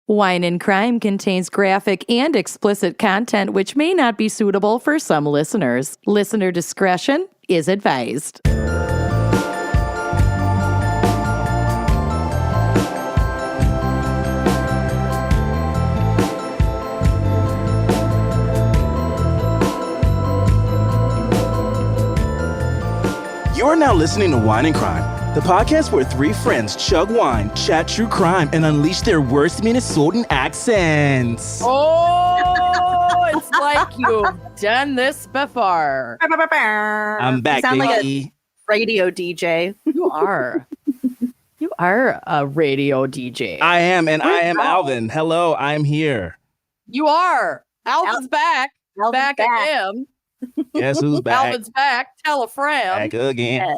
Wine and Crime contains graphic and explicit content which may not be suitable for some listeners. Listener discretion is advised. You are now listening to Wine and Crime, the podcast where three friends chug wine, chat true crime, and unleash their worst Minnesotan accents. Oh, it's like you've done this before. I'm back, sound baby. like a radio DJ. You are. You are a radio DJ. I am, and I am Wow. Alvin. Hello, I'm here. You are. Alvin's back. Alvin's back again. Guess who's back? Alvin's back. Tell a friend. Back again.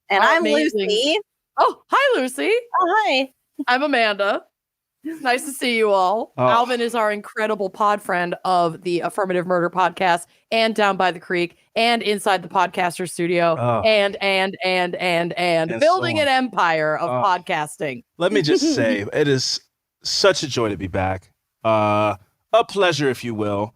And I'm Amazing. Lucy. Oh, hi, Lucy. Oh, hi. I'm Amanda. Nice to see you all. Oh. Alvin is our incredible pod friend of the Affirmative Murder podcast and Down by the Creek and Inside the Podcaster Studio Oh. and And building so an on. empire of Oh. podcasting. Let me just say, it is such a joy to be back. A pleasure, if you will.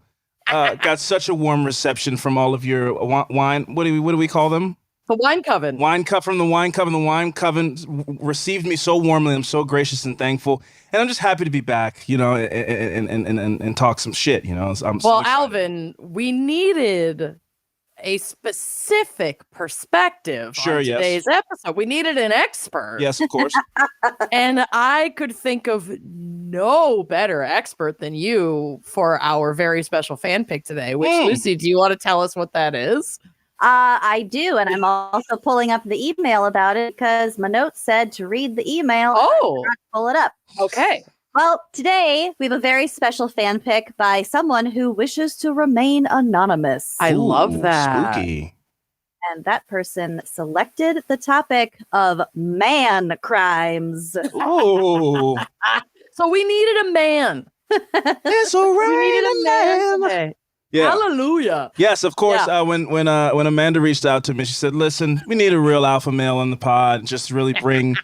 Got such a warm reception from all of your wine. What do we call them? The Wine Coven. Wine Cup from the Wine Coven. The Wine Coven received me so warmly. I'm so gracious and thankful, and I'm just happy to be back. You know, and talk some shit. You know, I'm so Well, excited. Alvin, we needed a specific perspective Sure, on yes. today's episode. We needed an expert. Yes, of course. And I could think of no better expert than you for our very special fan pick today, which, Lucy, do you want to tell us what that is? I do. And I'm also pulling up the email about it because my notes said to read the email. Oh, Pull it up. okay. Well, today we have a very special fan pick by someone who wishes to remain anonymous. I Ooh, love that. Spooky. And that person selected the topic of man crimes. Oh, So we needed a man. it's a We needed a man man. today. Yeah. Hallelujah. Yes, of course. Yeah. When Amanda reached out to me, she said, "Listen, we need a real alpha male on the pod. Just really bring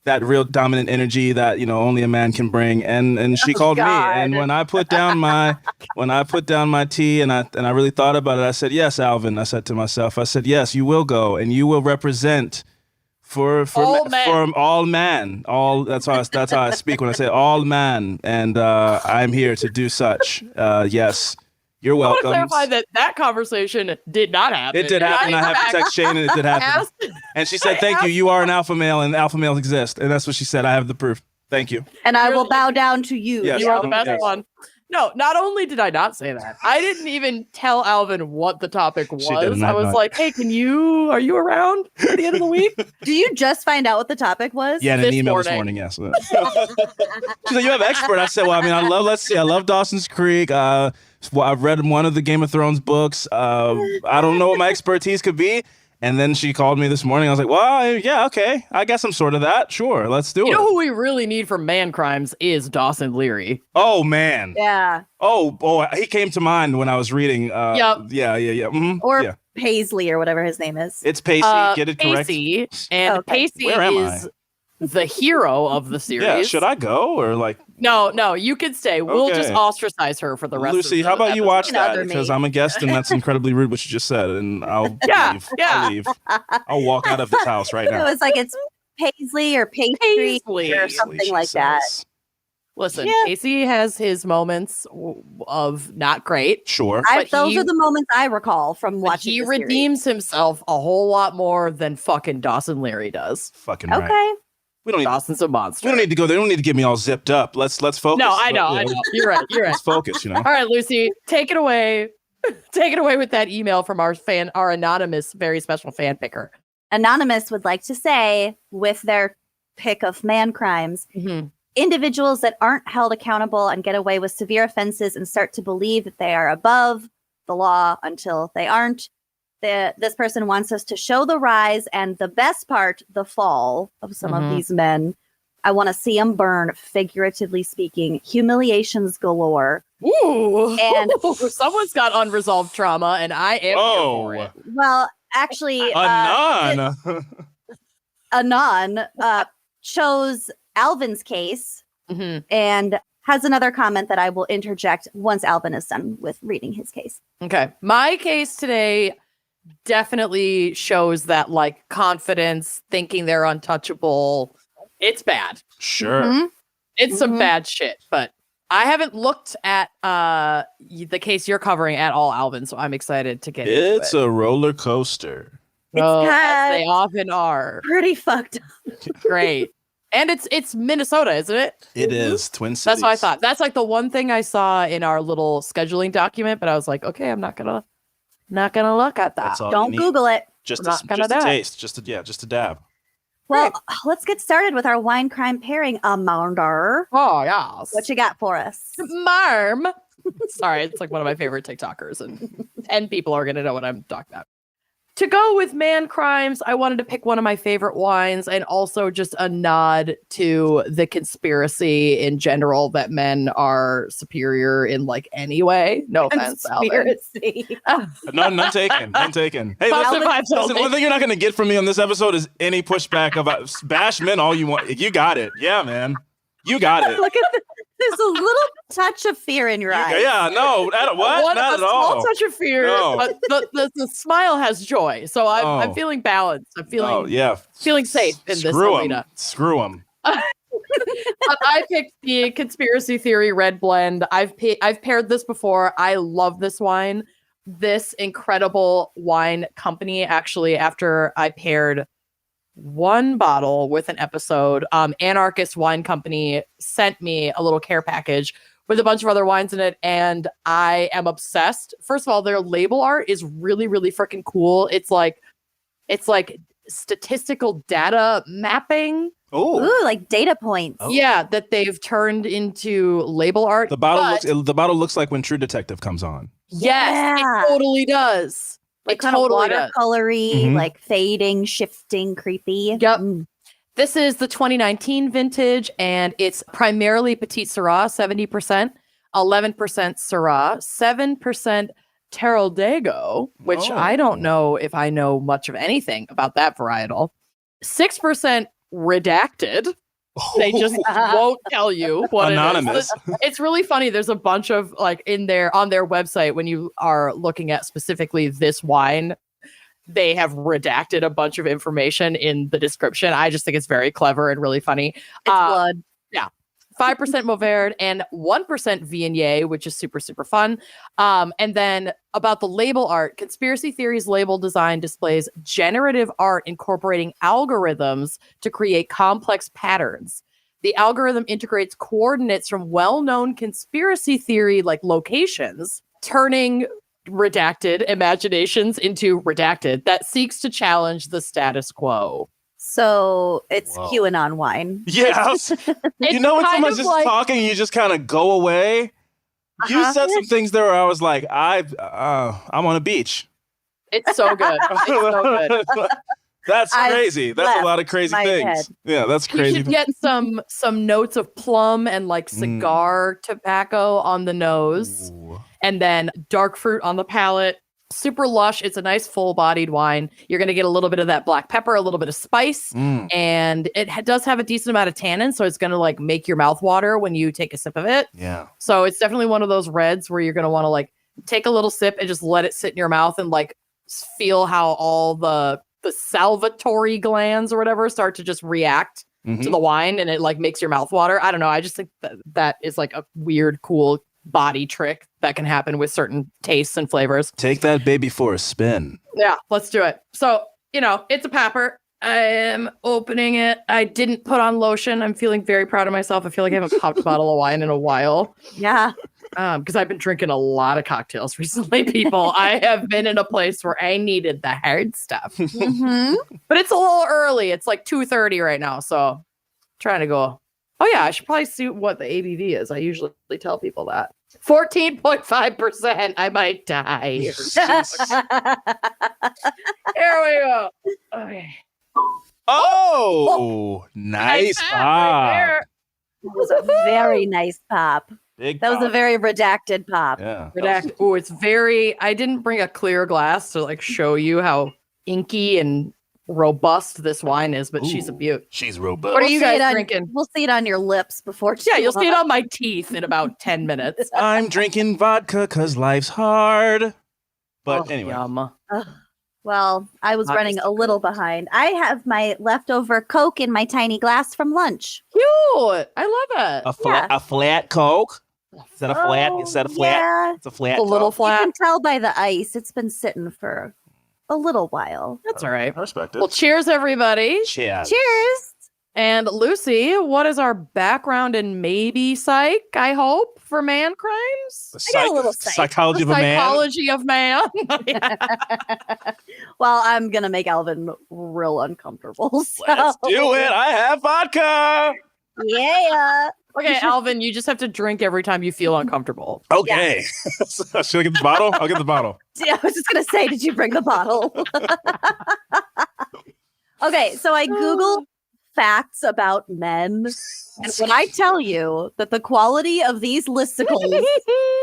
that real dominant energy that only a man can bring." And she called me. God. And when I put down my tea and I really thought about it, I said, "Yes, Alvin." I said to myself, I said, "Yes, you will go and you will represent for all man. All that's how I speak when I say all man. And I'm here to do such. Yes." You're I want welcome. to clarify that conversation did not happen. It did happen. I have to text Shane, and it did happen. Asked- And she said, "Thank you. You are an alpha male, and alpha males exist." And that's what she said. I have the proof. Thank you. And I will bow down to you. Yes. You are the Yes. best one. No, not only did I not say that, I didn't even tell Alvin what the topitic was. She did I not was know. like, hey, are you around at the end of the week? Do you just find out what the topic was? Yeah, in an This email morning. this morning. Yes. She said, "You have expert." I said, "Well, I mean, I love Dawson's Creek. Well, I've read one of the Game of Thrones books. I don't know what my expertise could be." And then she called me this morning. I was like, "Well, yeah, okay. I guess I'm sort of that. Sure, let's do You it." know who we really need for man crimes is Dawson Leary. Oh man. Yeah. Oh, he came to mind when I was reading. Yep. Yeah. Mhm. Or yeah. Paisley or whatever his name is. It's Pacey. Get it correct. Pacey, and Okay. Pacey Where am is the hero of the series. Yeah. Should I go or like? No, you can stay. We'll just Okay. ostracise her for the rest of Lucy, the how about you episode. watch You that? other me. Because I'm a guest and that's incredibly rude what you just said. And I'll Yeah, leave. yeah. I'll leave. I'll walk out of this house right It now. was like it's Paisley or Pastry Paisley. or something She like that. says. Listen, Yeah. Pacey has his moments of not great. Sure. But Those he- are the moments I recall from But watching. he the series. redeems himself a whole lot more than fucking Dawson Leary does. Fucking Okay. right. We don't need. Dawson's a monster. We don't need to go. They don't need to get me all zipped up. Let's focus. No, I know. You're right. Let's focus. All right, Lucy, take it away. Take it away with that email from our anonymous, very special fan picker. Anonymous would like to say, with their pick of man crimes, individuals that aren't held accountable and get away with severe offenses and start to believe that they are above the law until they aren't. This person wants us to show the rise and the best part, the fall of some of these men. I want to see them burn, figuratively speaking. Humiliations galore. Ooh, And- someone's got unresolved trauma, and I am here for it. Well, actually, Anon. Anon chose Alvin's case, Mhm. and has another comment that I will interject once Alvin is done with reading his case. Okay. My case today definitely shows that like confidence, thinking they're untouchable, it's bad. Sure. Mm-hmm. It's some bad shit, but I haven't looked at the case you're covering at all, Alvin, so I'm excited to get into it. It's a roller coaster. As they often are. Pretty fucked up. Great. And it's Minnesota, isn't it? It is Twin Cities. That's what I thought. That's like the one thing I saw in our little scheduling document, but I was like, okay, I'm not gonna look at that. Don't Google it. Just a taste. Just a dab. Well, let's get started with our wine crime pairing, Amanda. Oh yes. What you got for us? Marm. Sorry, it's like one of my favorite TikTokers, and 10 people are gonna know what I'm talking about. To go with man crimes, I wanted to pick one of my favorite wines and also just a nod to the conspiracy in general that men are superior in like any way. No offense, Alvin. None taken. None taken. Hey, listen, one thing you're not going to get from me on this episode is any pushback about bash men all you want. You got it. Yeah, man. You got it. Look at there's a little touch of fear in your eyes. Yeah, no, what? Not at all. A small touch of fear, but the smile has joy. So I'm feeling balanced. I'm feeling feeling safe in this arena. Screw them. But I picked the conspiracy theory red blend. I've paired this before. I love this wine. This incredible wine company, actually, after I paired one bottle with an episode, Anarchist Wine Company sent me a little care package with a bunch of other wines in it, and I am obsessed. First of all, their label art is really, really freaking cool. It's like statistical data mapping. Ooh, like data points. Yeah, that they've turned into label art. The bottle looks like when True Detective comes on. Yes, it totally does. Like kind of watercolory, like fading, shifting, creepy. Yep. This is the 2019 vintage, and it's primarily Petit Syrah, 70%, 11% Syrah, 7% Terrell-Dago, which I don't know if I know much of anything about that varietal. 6% Redacted. They just won't tell you what Anonymous. It is. It's really funny. There's a bunch of like on their website, when you are looking at specifically this wine, they have redacted a bunch of information in the description. I just think it's very clever and really funny. It's blood. Yeah. 5% Mauverde and 1% Viognier, which is super, super fun. And then about the label art, Conspiracy Theories label design displays generative art incorporating algorithms to create complex patterns. The algorithm integrates coordinates from well-known conspiracy theory like locations, turning redacted imaginations into redacted that seeks to challenge the status quo. So it's QAnon wine. Yes. You know when someone's just talking, you just kind of go away. You said some things there where I was like, I'm on a beach. It's so good. It's so good. That's crazy. That's a lot of crazy things. Head. Yeah, that's crazy. You should get some notes of plum and like cigar tobacco on the nose. Ooh. And then dark fruit on the palate. Super lush. It's a nice full-bodied wine. You're going to get a little bit of that black pepper, a little bit of spice, and it does have a decent amount of tannin, so it's going to like make your mouth water when you take a sip of it. Yeah. So it's definitely one of those reds where you're going to want to like take a little sip and just let it sit in your mouth and like feel how all the salivatory glands or whatever start to just react to the wine, and it like makes your mouth water. I don't know. I just think that is like a weird, cool body trick that can happen with certain tastes and flavors. Take that baby for a spin. Yeah, let's do it. So, it's a papper. I am opening it. I didn't put on lotion. I'm feeling very proud of myself. I feel like I haven't popped a bottle of wine in a while. Yeah. Because I've been drinking a lot of cocktails recently, people. I have been in a place where I needed the hard stuff. But it's a little early. It's like 2:30 right now. So I'm trying to go. Oh, yeah, I should probably see what the ABV is. I usually tell people that. 14.5%. I might die. Here we go. Okay. Oh, nice pop. Right, that was a very nice pop. Big that pop. Was a very redacted pop. Yeah. Redacted. Oh, it's very, I didn't bring a clear glass to like show you how inky and robust this wine is, but she's a beaut. She's robust. What are you guys drinking? We'll see it on your lips before. Yeah, you'll see it on my teeth in about 10 minutes. I'm drinking vodka because life's hard. But anyway. Yum. Well, I was running a little behind. I have my leftover Coke in my tiny glass from lunch. Cute. I love it. A flat Coke? Is that a flat? Is that a flat? Yeah. It's a flat. A little Coke. flat. You can tell by the ice. It's been sitting for a little while. That's all right. I respect it. Well, cheers, everybody. Cheers. Cheers. And Lucy, what is our background in maybe psych, I hope, for man crimes? The I got a little psych. psychology of a man. Psychology of man. Well, I'm going to make Alvin real uncomfortable. So. Let's do it. I have vodka. Yeah. Okay, Alvin, you just have to drink every time you feel uncomfortable. Okay. Should I get the bottle? I'll get the bottle. Yeah, I was just going to say, did you bring the bottle? Okay, so I Googled facts about men. And when I tell you that the quality of these listicles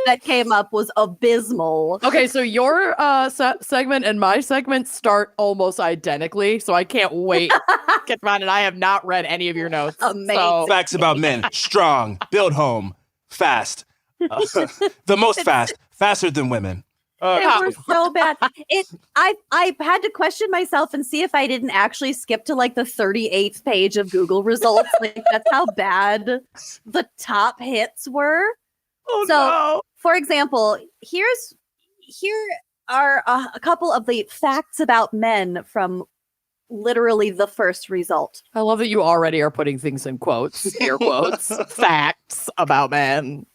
that came up was abysmal. Okay, so your segment and my segment start almost identically, so I can't wait to get mine, and I have not read any of your notes. Amazing. So. Facts about men. Strong. Build home. Fast. The most fast. Faster than women. They were so bad. I had to question myself and see if I didn't actually skip to like the 38th page of Google results. Like that's how bad the top hits were. No. For example, here are a couple of the facts about men from literally the first result. I love that you already are putting things in quotes, air quotes, facts about men.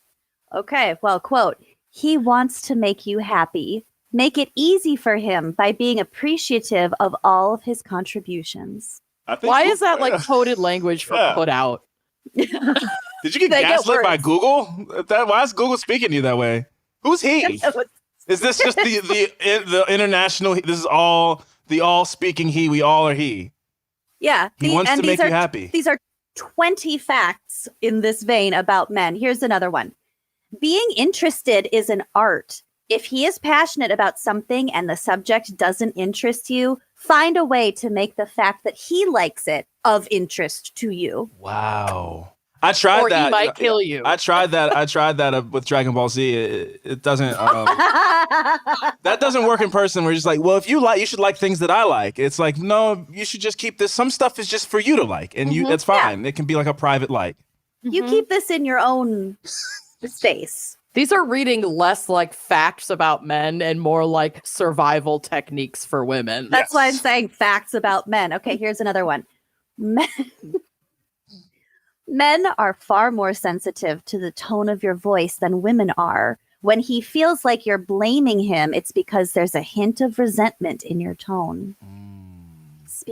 Okay, well, quote, he wants to make you happy. Make it easy for him by being appreciative of all of his contributions. Why is that like coded language for put out? Did you get gaslit by Google? Why is Google speaking to you that way? Who's he? Is this just the international? This is all the all speaking he. We all are he. Yeah. He wants to make you happy. These are 20 facts in this vein about men. Here's another one. Being interested is an art. If he is passionate about something and the subject doesn't interest you, find a way to make the fact that he likes it of interest to you. Wow. I tried that. Or he might kill you. I tried that with Dragon Ball Z. It doesn't. That doesn't work in person. We're just like, well, if you like, you should like things that I like. It's like, no, you should just keep this. Some stuff is just for you to like, and that's fine. Yeah. It can be like a private like. You keep this in your own space. These are reading less like facts about men and more like survival techniques for women. That's why I'm saying facts about men. Okay, here's another one. Men are far more sensitive to the tone of your voice than women are. When he feels like you're blaming him, it's because there's a hint of resentment in your tone.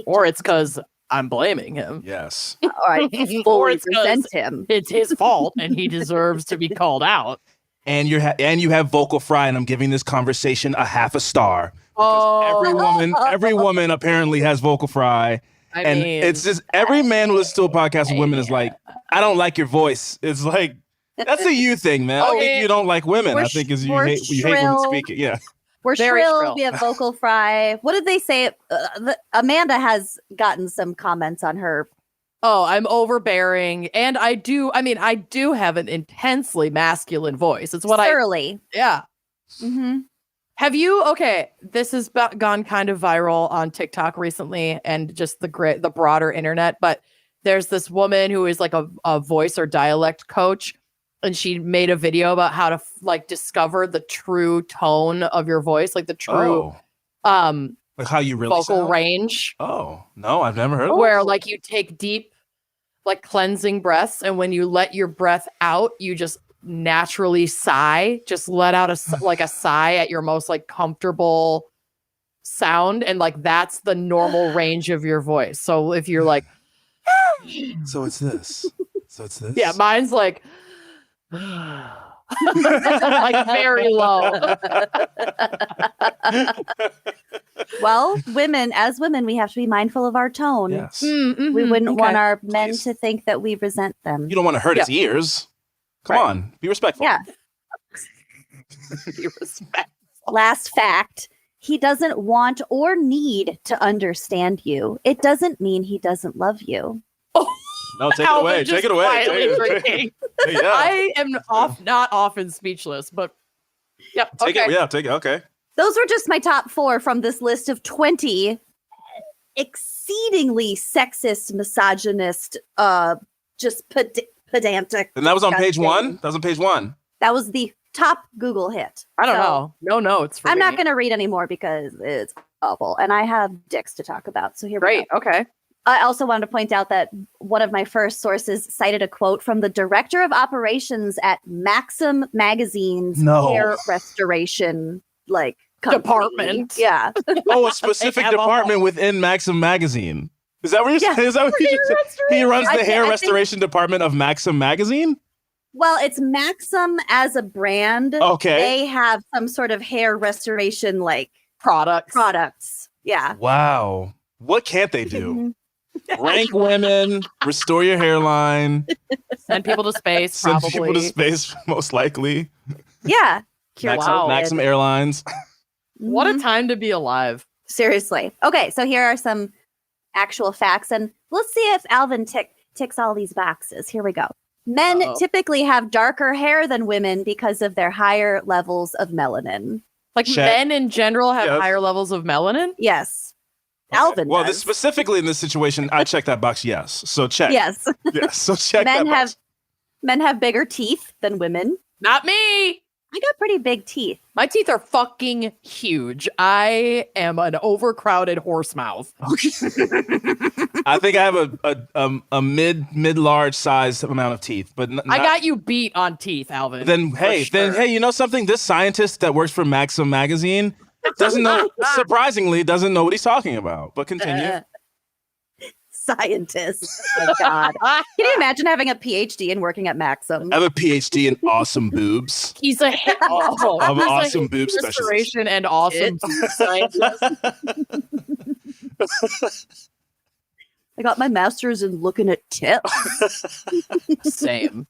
Or it's because I'm blaming him. Yes. Or I fully resent him. It's his fault and he deserves to be called out. And you have vocal fry, and I'm giving this conversation a half a star. Because every woman apparently has vocal fry. I mean, it's just every man who listens to a podcast with women is like, I don't like your voice. It's like, that's a you thing, man. I don't think you don't like women. I think is you hate women speaking. Yeah. We're shrill. We have vocal fry. What did they say? Amanda has gotten some comments on her. Oh, I'm overbearing. And I do have an intensely masculine voice. It's what Thoroughly. Yeah. Mm-hmm. Have you, this has gone kind of viral on TikTok recently and just the broader internet, but there's this woman who is like a voice or dialect coach, and she made a video about how to like discover the true tone of your voice, like the true like how you really vocal sound? range. Oh, no, I've never heard of where like you take deep, like cleansing breaths, and when you let your breath out, you just naturally sigh. Just let out a sigh at your most like comfortable sound, and like that's the normal range of your voice. So if you're like, so it's this. Yeah, mine's like. Like very low. Well, as women, we have to be mindful of our tone. Yes. Mm-hmm. We wouldn't want our men to think that we resent them. You don't want to hurt his ears. Come on, be respectful. Yeah. Be respectful. Last fact. he doesn't want or need to understand you. It doesn't mean he doesn't love you. No, take it away. Take it away. Yeah. I am not often speechless, but yep. Take it. Yeah, take it. Okay. Those were just my top 4 from this list of 20 exceedingly sexist, misogynist, just pedantic. And that was on page 1? That was on page 1. That was the top Google hit. I don't know. No notes. I'm not going to read anymore because it's awful. And I have dicks to talk about. So here we go. Okay. I also wanted to point out that one of my first sources cited a quote from the director of operations at Maxim Magazine's hair restoration company. Department. Yeah. Oh, a specific department within Maxim Magazine. Is that what you're saying? Is that what he runs the hair restoration department of Maxim Magazine? Well, it's Maxim as a brand. Okay. They have some sort of hair restoration products. Yeah. Wow. What can't they do? Rank women, restore your hairline, send people to space. Send people to space, most likely. Yeah. Maxim Airlines. What a time to be alive. Seriously. Okay, so here are some actual facts, and let's see if Alvin ticks all these boxes. Here we go. Men typically have darker hair than women because of their higher levels of melanin. Men in general have higher levels of melanin? Yes. Okay. Alvin well, does. specifically in this situation, I check that box, yes. So check. Yes. Yes, so check that box. Men have bigger teeth than women. Not me! I got pretty big teeth. My teeth are fucking huge. I am an overcrowded horse mouth. I think I have a mid-large size amount of teeth, but I got you beat on teeth, Alvin. Then hey, you know something? This scientist that works for Maxim Magazine surprisingly doesn't know what he's talking about. But continue. Scientist. Oh my God. Can you imagine having a PhD and working at Maxim? I have a PhD in awesome boobs. He's a awesome boob specialist and awesome boob scientist. I got my master's in looking at tips. Same.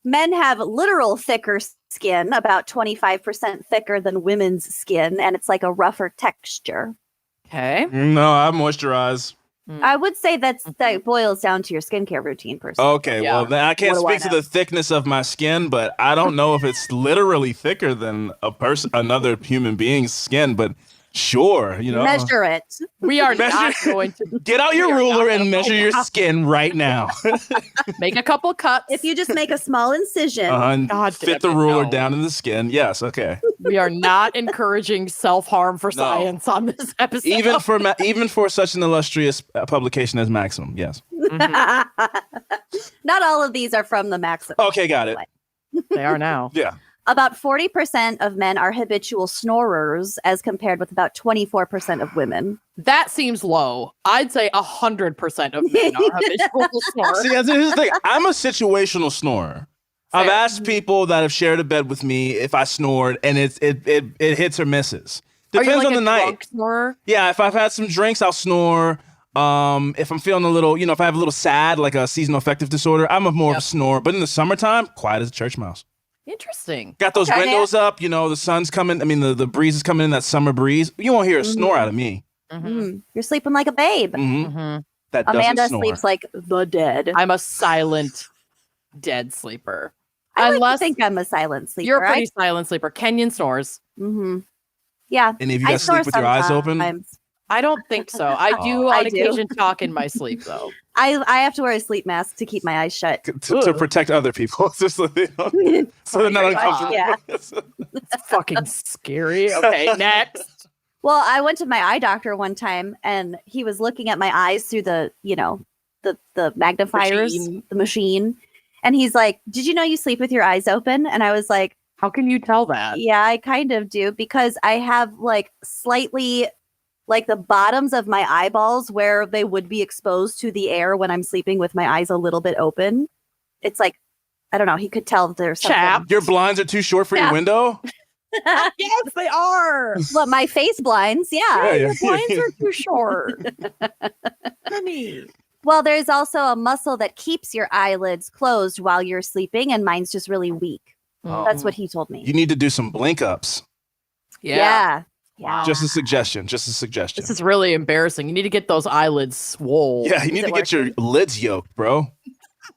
Men have literal thicker skin, about 25% thicker than women's skin, and it's like a rougher texture. Okay. No, I moisturize. I would say that boils down to your skincare routine, personally. Okay, well, then I can't speak to the thickness of my skin, but I don't know if it's literally thicker than another human being's skin, but sure, Measure it. We are not going to get out your ruler and measure your skin right now. Make a couple cuts. If you just make a small incision, fit the ruler down in the skin. Yes, okay. We are not encouraging self-harm for science on this episode. Even for such an illustrious publication as Maxim, yes. Mm-hmm. Not all of these are from the Maxim. Okay, got it. They are now. Yeah. About 40% of men are habitual snorers as compared with about 24% of women. That seems low. I'd say 100% of men are habitual snorers. See, here's the thing. I'm a situational snorer. Fair. I've asked people that have shared a bed with me if I snored, and it hits or misses. Depends on the night. Snorer? Yeah, if I've had some drinks, I'll snore. If I'm feeling a little, if I have a little sad, like a seasonal affective disorder, I'm more of a snorer. But in the summertime, quiet as a church mouse. Interesting. Got those windows up, the sun's coming. I mean, the breeze is coming in, that summer breeze. You won't hear a snore out of me. Mm-hmm. You're sleeping like a babe. Mm-hmm. Mm-hmm. That Amanda snore. sleeps like the dead. I'm a silent dead sleeper. I think I'm a silent sleeper. You're a pretty silent sleeper. Kenyon snores. Mm-hmm. Yeah. Any of you guys sleep with your eyes open? I don't think so. I do on occasion talk in my sleep, though. I have to wear a sleep mask to keep my eyes shut. To protect other people. Just so they're not uncomfortable. Yeah. It's fucking scary. Okay, next. Well, I went to my eye doctor one time, and he was looking at my eyes through the magnifiers, the machine. And he's like, "Did you know you sleep with your eyes open?" And I was like, "How can you tell that?" Yeah, I kind of do, because I have slightly the bottoms of my eyeballs where they would be exposed to the air when I'm sleeping with my eyes a little bit open. It's I don't know. He could tell there's something. Your blinds are too short for your window? Yes, they are. But my face blinds, your blinds are too short. Honey. Well, there's also a muscle that keeps your eyelids closed while you're sleeping, and mine's just really weak. That's what he told me. You need to do some blink ups. Yeah. Yeah. Just a suggestion. This is really embarrassing. You need to get those eyelids swole. Yeah, you need to get your lids yoked, bro.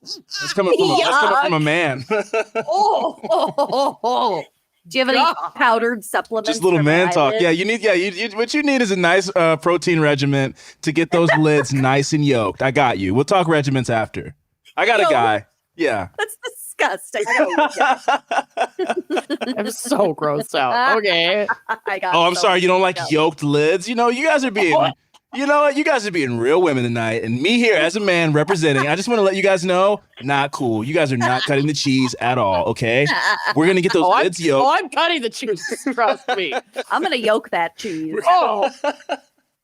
That's coming from a man. Oh. Do you have any powdered supplements? Just little man talk. Yeah, you need. What you need is a nice protein regimen to get those lids nice and yoked. I got you. We'll talk regimens after. I got a guy. Yeah. That's disgusting. I'm so grossed out. Okay. I'm sorry. You don't like yoked lids? You guys are being. You know what? You guys are being real women tonight. And me here as a man representing, I just want to let you guys know, not cool. You guys are not cutting the cheese at all, okay? We're going to get those lids yoked. I'm cutting the cheese. Trust me. I'm going to yoke that cheese.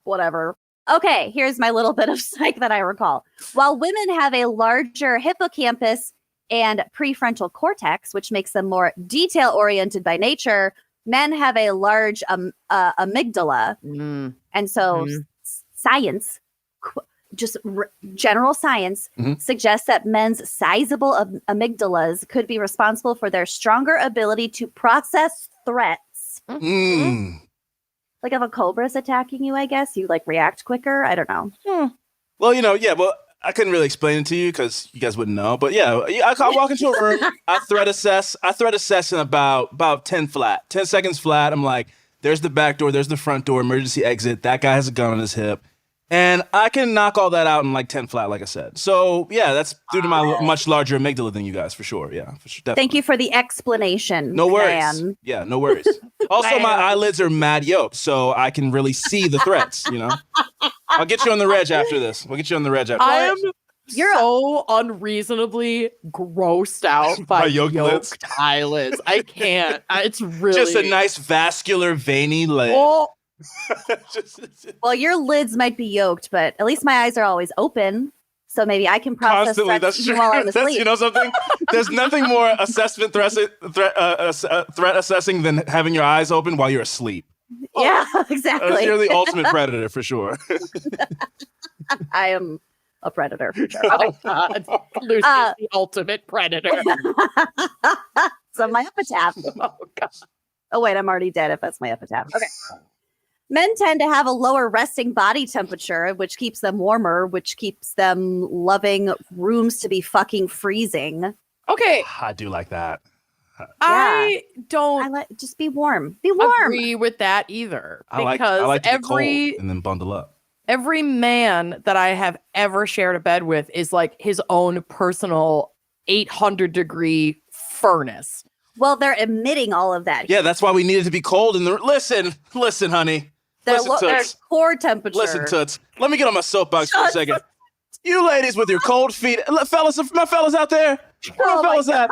Whatever. Okay, here's my little bit of psych that I recall. While women have a larger hippocampus and prefrontal cortex, which makes them more detail-oriented by nature, men have a large amygdala. And so science, general science, suggests that men's sizable amygdalas could be responsible for their stronger ability to process threats. Like if a cobra is attacking you, I guess you react quicker. I don't know. Well, I couldn't really explain it to you because you guys wouldn't know. But I walk into a room, I threat assess in about 10 seconds flat. I'm like, there's the back door, there's the front door, emergency exit. That guy has a gun on his hip. And I can knock all that out in 10 flat, like I said. So, that's due to my much larger amygdala than you guys, for sure. Yeah, for sure. Definitely. Thank you for the explanation. No worries. Man. Yeah, no worries. Also, my eyelids are mad yoked, so I can really see the threats, I'll get you on the reg after this. I am so unreasonably grossed out by yoked eyelids. I can't. It's really... Just a nice vascular veiny lid. Well, your lids might be yoked, but at least my eyes are always open, so maybe I can process constantly. That's true. While I'm asleep. You know something? There's nothing more assessment threat assessing than having your eyes open while you're asleep. Yeah, exactly. You're the ultimate predator for sure. I am a predator for sure. Oh God, Lucy's the ultimate predator. So my epitaph. Oh God. Oh wait, I'm already dead. If that's my epitaph. Okay. Men tend to have a lower resting body temperature, which keeps them warmer, which keeps them loving rooms to be fucking freezing. Okay. I do like that. I don't just be warm. Be warm. Agree with that either. I like to be cold and then bundle up. Every man that I have ever shared a bed with is like his own personal 800-degree furnace. Well, they're emitting all of that. Yeah, that's why we needed to be cold. And listen, honey. Their core temperature. Listen, Toots. Let me get on my soapbox for a second. You ladies with your cold feet. Fellas, my fellas out there. Where my fellas at?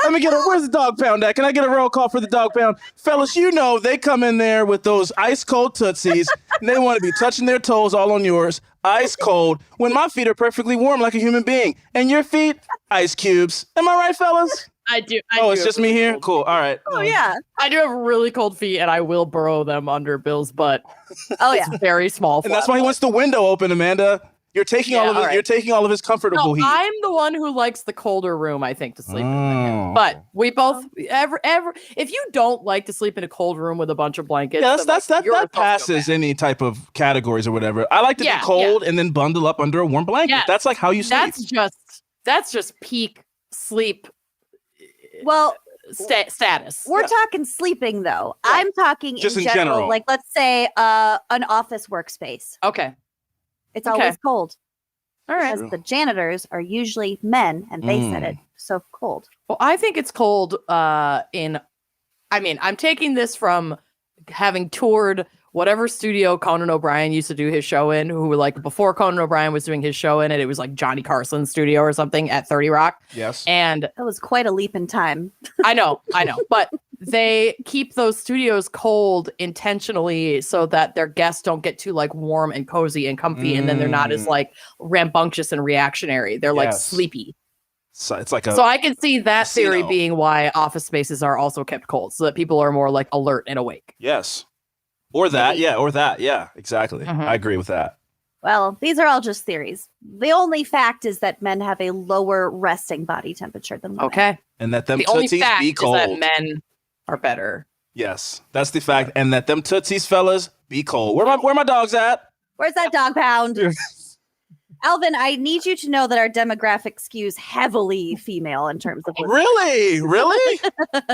Let me where's the dog pound at? Can I get a roll call for the dog pound? Fellas, they come in there with those ice cold Tootsies and they want to be touching their toes all on yours. Ice cold. When my feet are perfectly warm like a human being. And your feet, ice cubes. Am I right, fellas? I do. It's just me here? Cool. All right. Oh, yeah. I do have really cold feet, and I will burrow them under Bill's butt. Oh, yeah. It's very small. And that's why he wants the window open, Amanda. You're taking you're taking all of his comfortable heat. I'm the one who likes the colder room, I think, to sleep in. But we both if you don't like to sleep in a cold room with a bunch of blankets, that passes any type of categories or whatever. I like to be cold and then bundle up under a warm blanket. Yeah. That's like how you sleep. That's just peak sleep. Well, status. We're talking sleeping though. Yeah. I'm talking just in general. Like let's say an office workspace. Okay. It's always cold. All right. Because the janitors are usually men and they said it. So cold. Well, I think it's cold I'm taking this from having toured whatever studio Conan O'Brien used to do his show in, before Conan O'Brien was doing his show in it, it was like Johnny Carson's studio or something at 30 Rock. Yes. And that was quite a leap in time. I know. But they keep those studios cold intentionally so that their guests don't get too warm and cozy and comfy. And then they're not as rambunctious and reactionary. They're sleepy. So it's like so I can see that theory being why office spaces are also kept cold so that people are more alert and awake. Yes. Or that, yeah, exactly. Mm-hmm. I agree with that. Well, these are all just theories. The only fact is that men have a lower resting body temperature than women. Okay. And that them the only tootsies fact be cold. is that men are better Yes, that's the fact. And that them Tootsies, fellas, be cold. Where my dogs at? Where's that dog pound? Alvin, I need you to know that our demographic skews heavily female in terms of listeners. Really?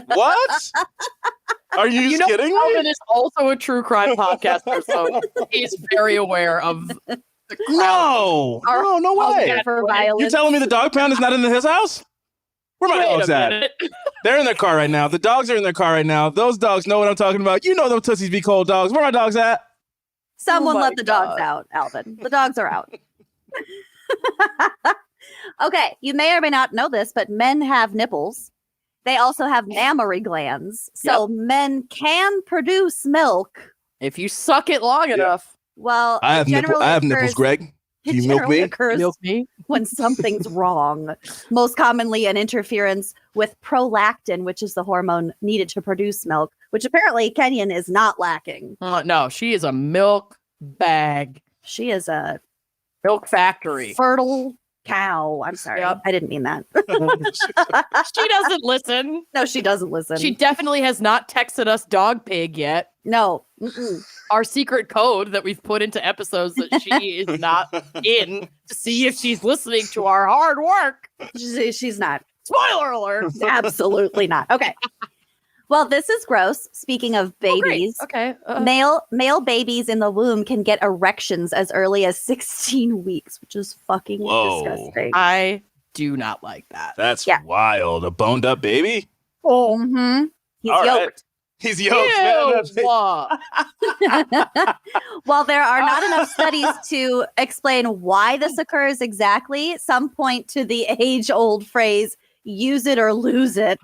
What? Are you kidding me? Alvin is also a true crime podcaster, so he's very aware of the crowd. No way. For violence. You're telling me the dog pound is not in his house? Where my dogs at? They're in their car right now. The dogs are in their car right now. Those dogs know what I'm talking about. You know them Tootsies be cold dogs. Where my dogs at? Someone let the dogs out, Alvin. The dogs are out. Okay, you may or may not know this, but men have nipples. They also have mammary glands. So men can produce milk. If you suck it long enough. Well, I have nipples, Greg. Can you milk me? Milk me when something's wrong. Most commonly an interference with prolactin, which is the hormone needed to produce milk, which apparently Kenyon is not lacking. No, she is a milk bag. She is a milk factory. Fertile cow. I'm sorry. Yep. I didn't mean that. She doesn't listen. No, she doesn't listen. She definitely has not texted us dog pig yet. No. Our secret code that we've put into episodes that she is not in to see if she's listening to our hard work. She's not. Spoiler alert. Absolutely not. Okay. Well, this is gross. Speaking of babies, male babies in the womb can get erections as early as 16 weeks, which is fucking disgusting. I do not like that. That's wild. A boned up baby? Oh, he's yoked. Right. He's yoked. While there are not enough studies to explain why this occurs exactly, some point to the age-old phrase, use it or lose it.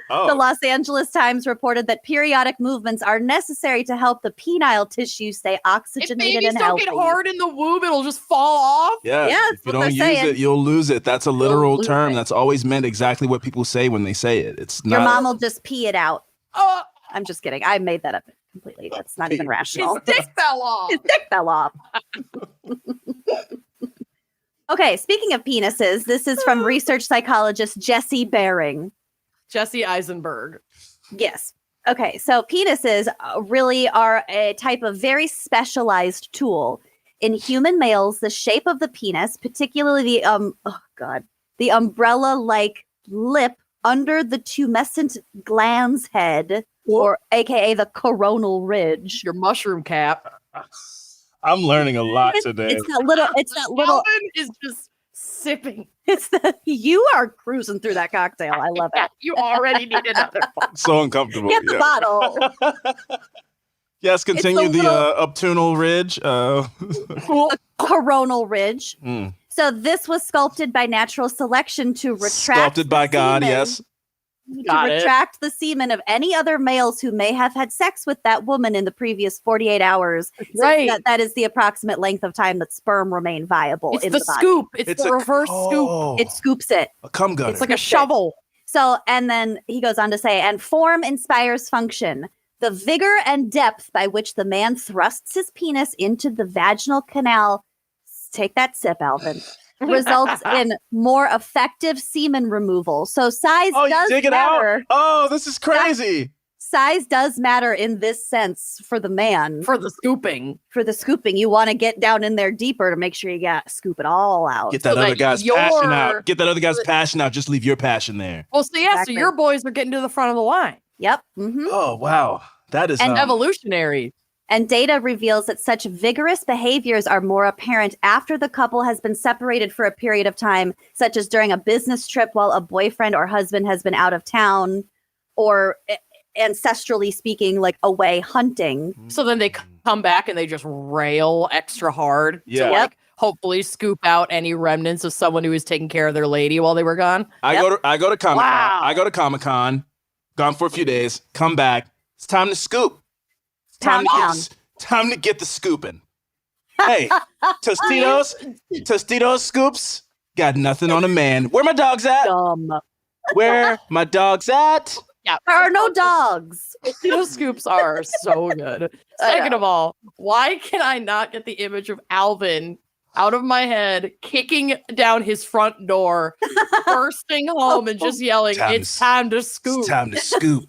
The Los Angeles Times reported that periodic movements are necessary to help the penile tissue stay oxygenated and healthy. If babies don't get hard in the womb, it'll just fall off. Yeah, if you don't use it, you'll lose it. That's a literal term. That's always meant exactly what people say when they say it. It's not. Your mom will just pee it out. I'm just kidding. I made that up completely. That's not even rational. His dick fell off. His dick fell off. Okay, speaking of penises, this is from research psychologist Jesse Baring. Jesse Eisenberg. Yes. Okay, so penises really are a type of very specialized tool. In human males, the shape of the penis, particularly the umbrella-like lip under the tumescent glans head, or aka the coronal ridge. Your mushroom cap. I'm learning a lot today. It's that little. Alvin is just sipping. You are cruising through that cocktail. I love it. You already need another one. So uncomfortable. Get the bottle. Yes, continue the obtunal ridge. Coronal ridge. So this was sculpted by natural selection to retract. Sculpted by God, yes. Retract the semen of any other males who may have had sex with that woman in the previous 48 hours. Right. So that is the approximate length of time that sperm remain viable in the body. Scoop. It's the reverse scoop. It scoops it. A cum gunner. It's like a shovel. So, and then he goes on to say, and form inspires function. The vigor and depth by which the man thrusts his penis into the vaginal canal, take that sip, Alvin, results in more effective semen removal. So size does you dig it matter. Out? Oh, this is crazy. Size does matter in this sense for the man. For the scooping. For the scooping. You want to get down in there deeper to make sure you scoop it all out. Get that other guy's passion out. Get that other guy's passion out. Just leave your passion there. Well, so so your boys are getting to the front of the line. Yep. Mm-hmm. Oh, wow. That is evolutionary. And data reveals that such vigorous behaviors are more apparent after the couple has been separated for a period of time, such as during a business trip while a boyfriend or husband has been out of town, or ancestrally speaking, like away hunting. So then they come back and they just rail extra hard to hopefully scoop out any remnants of someone who was taking care of their lady while they were gone. I go to Comic-Con. Wow. I go to Comic-Con, gone for a few days, come back. It's time to scoop. Time to get the scooping. Hey, Tostitos scoops, got nothing on a man. Where my dogs at? Where my dogs at? Yeah, there are no dogs. Tostito scoops are so good. Second of all, why can I not get the image of Alvin out of my head, kicking down his front door, bursting home and just yelling, "It's time to scoop. It's time to scoop.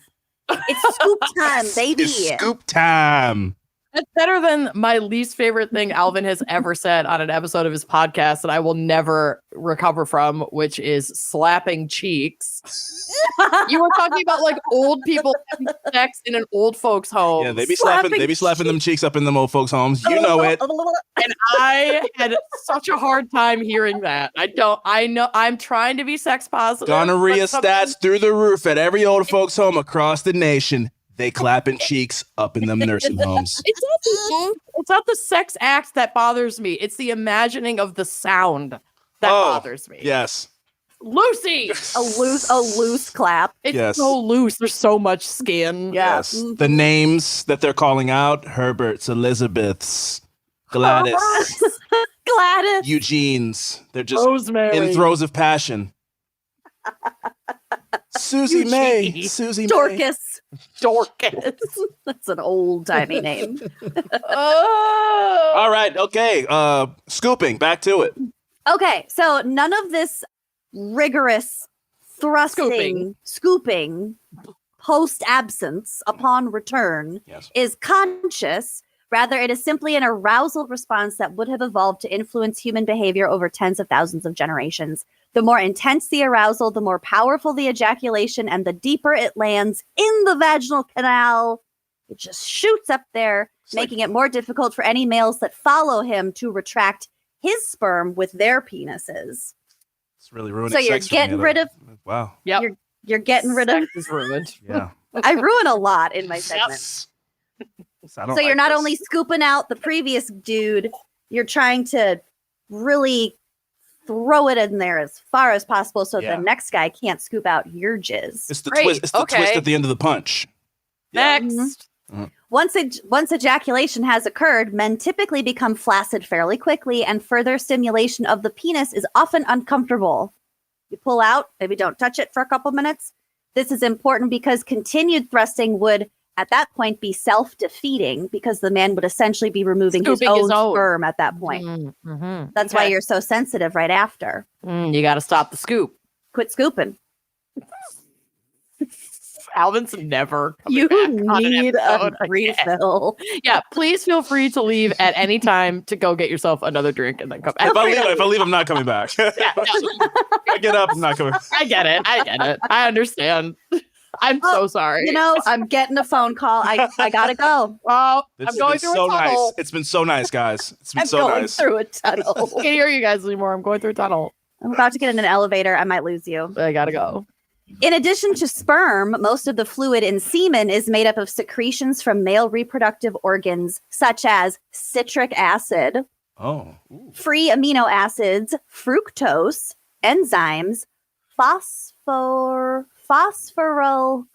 It's scoop time, baby. It's scoop time. That's better than my least favorite thing Alvin has ever said on an episode of his podcast that I will never recover from, which is slapping cheeks. You were talking about like old people having sex in an old folks' home. Yeah, they be slapping them cheeks up in them old folks' homes. You know it. And I had such a hard time hearing that. I know I'm trying to be sex positive. Gonorrhea stats through the roof at every old folks' home across the nation. They clapping cheeks up in them nursing homes. It's not the sex act that bothers me. It's the imagining of the sound that bothers me. Yes. Lucy! A loose clap. It's so loose. There's so much skin. Yes. Mm-hmm. The names that they're calling out: Herbert's, Elizabeth's, Gladys. Gladys. Eugene's. They're just Rosemary. in throes of passion. Susie May. Susie Dorcas. May. Dorcas. That's an old-timey name. All right. Okay. Scooping. Back to it. Okay. So none of this rigorous thrusting, scooping post-absence upon return is conscious. Rather, it is simply an arousal response that would have evolved to influence human behavior over tens of thousands of generations. The more intense the arousal, the more powerful the ejaculation, and the deeper it lands in the vaginal canal. It just shoots up there, making it more difficult for any males that follow him to retract his sperm with their penises. It's really ruining. So you're getting rid of. Wow. Yep. You're getting rid of. Is ruined. Yeah. I ruin a lot in my segment. So you're not only scooping out the previous dude, you're trying to really throw it in there as far as possible so the next guy can't scoop out your jizz. It's the twist. It's the twist at the end of the punch. Next. Mm-hmm. Once ejaculation has occurred, men typically become flaccid fairly quickly, and further stimulation of the penis is often uncomfortable. You pull out, maybe don't touch it for a couple minutes. This is important because continued thrusting would, at that point, be self-defeating because the man would essentially be removing his own sperm at that point. Mm-hmm. That's why you're so sensitive right after. You got to stop the scoop. Quit scooping. Alvin's never coming you back on an need episode a refill. Yeah, please feel free to leave at any time to go get yourself another drink and then come back. If I leave, I'm not coming back. I get up, I'm not coming back. I get it. I understand. I'm so sorry. You know, I'm getting a phone call. I gotta go. Well, I'm going through a tunnel. Nice. It's been so nice, guys. It's been so nice. I'm going through a tunnel. I can't hear you guys anymore. I'm going through a tunnel. I'm about to get in an elevator. I might lose you. I gotta go. In addition to sperm, most of the fluid in semen is made up of secretions from male reproductive organs, such as citric acid, free amino acids, fructose, enzymes, phosphorylcholine,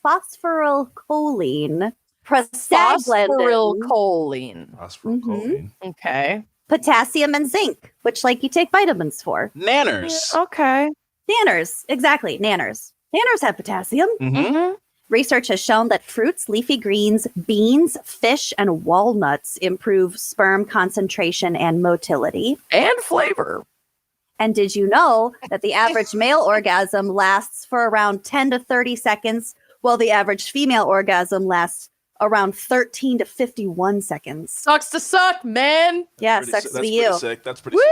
phosphorylcholine. Phosphorylcholine. Okay. Potassium and zinc, which you take vitamins for. Nanners. Okay. Nanners, exactly. Nanners. Nanners have potassium. Mm-hmm. Research has shown that fruits, leafy greens, beans, fish, and walnuts improve sperm concentration and motility. And flavor. And did you know that the average male orgasm lasts for around 10 to 30 seconds, while the average female orgasm lasts around 13 to 51 seconds? Sucks to suck, man. Yeah, sucks to be you. That's pretty sick.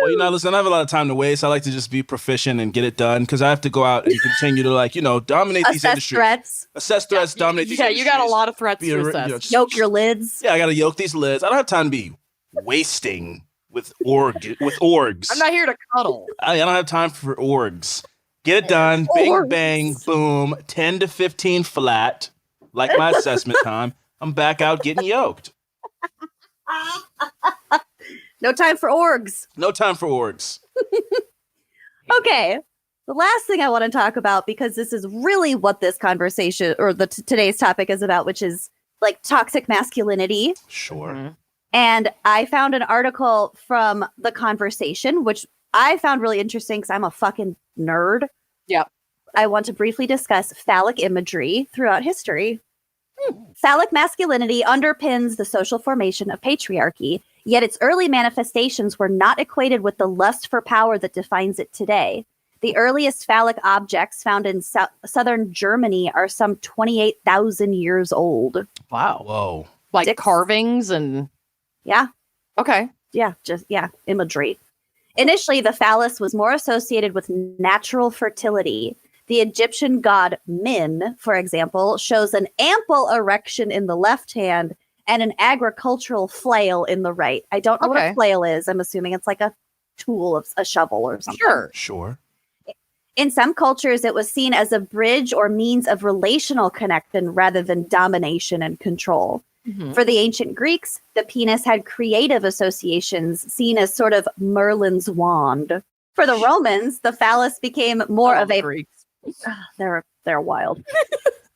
Well, listen, I don't have a lot of time to waste. I like to just be proficient and get it done because I have to go out and continue to, dominate these industries. Assess threats, dominate these industries. Yeah, you got a lot of threats to assess. Yoke your lids. Yeah, I got to yoke these lids. I don't have time to be wasting with orgs. I'm not here to cuddle. I don't have time for orgs. Get it done. Bing, bang, boom. 10 to 15 flat. Like my assessment time, I'm back out getting yoked. No time for orgs. No time for orgs. Okay. The last thing I want to talk about, because this is really what this conversation or today's topic is about, which is toxic masculinity. Sure. Mm-hmm. And I found an article from The Conversation, which I found really interesting because I'm a fucking nerd. Yep. I want to briefly discuss phallic imagery throughout history. Phallic masculinity underpins the social formation of patriarchy, yet its early manifestations were not equated with the lust for power that defines it today. The earliest phallic objects found in southern Germany are some 28,000 years old. Wow. Whoa. Like Dicks. carvings and... Yeah. Okay. Yeah, imagery. Initially, the phallus was more associated with natural fertility. The Egyptian god Min, for example, shows an ample erection in the left hand and an agricultural flail in the right. I don't know what a flail is. I'm assuming it's like a tool of a shovel or something. Sure. In some cultures, it was seen as a bridge or means of relational connection rather than domination and control. Mm-hmm. For the ancient Greeks, the penis had creative associations, seen as sort of Merlin's wand. For the Romans, the phallus became more of a... Greeks. They're wild.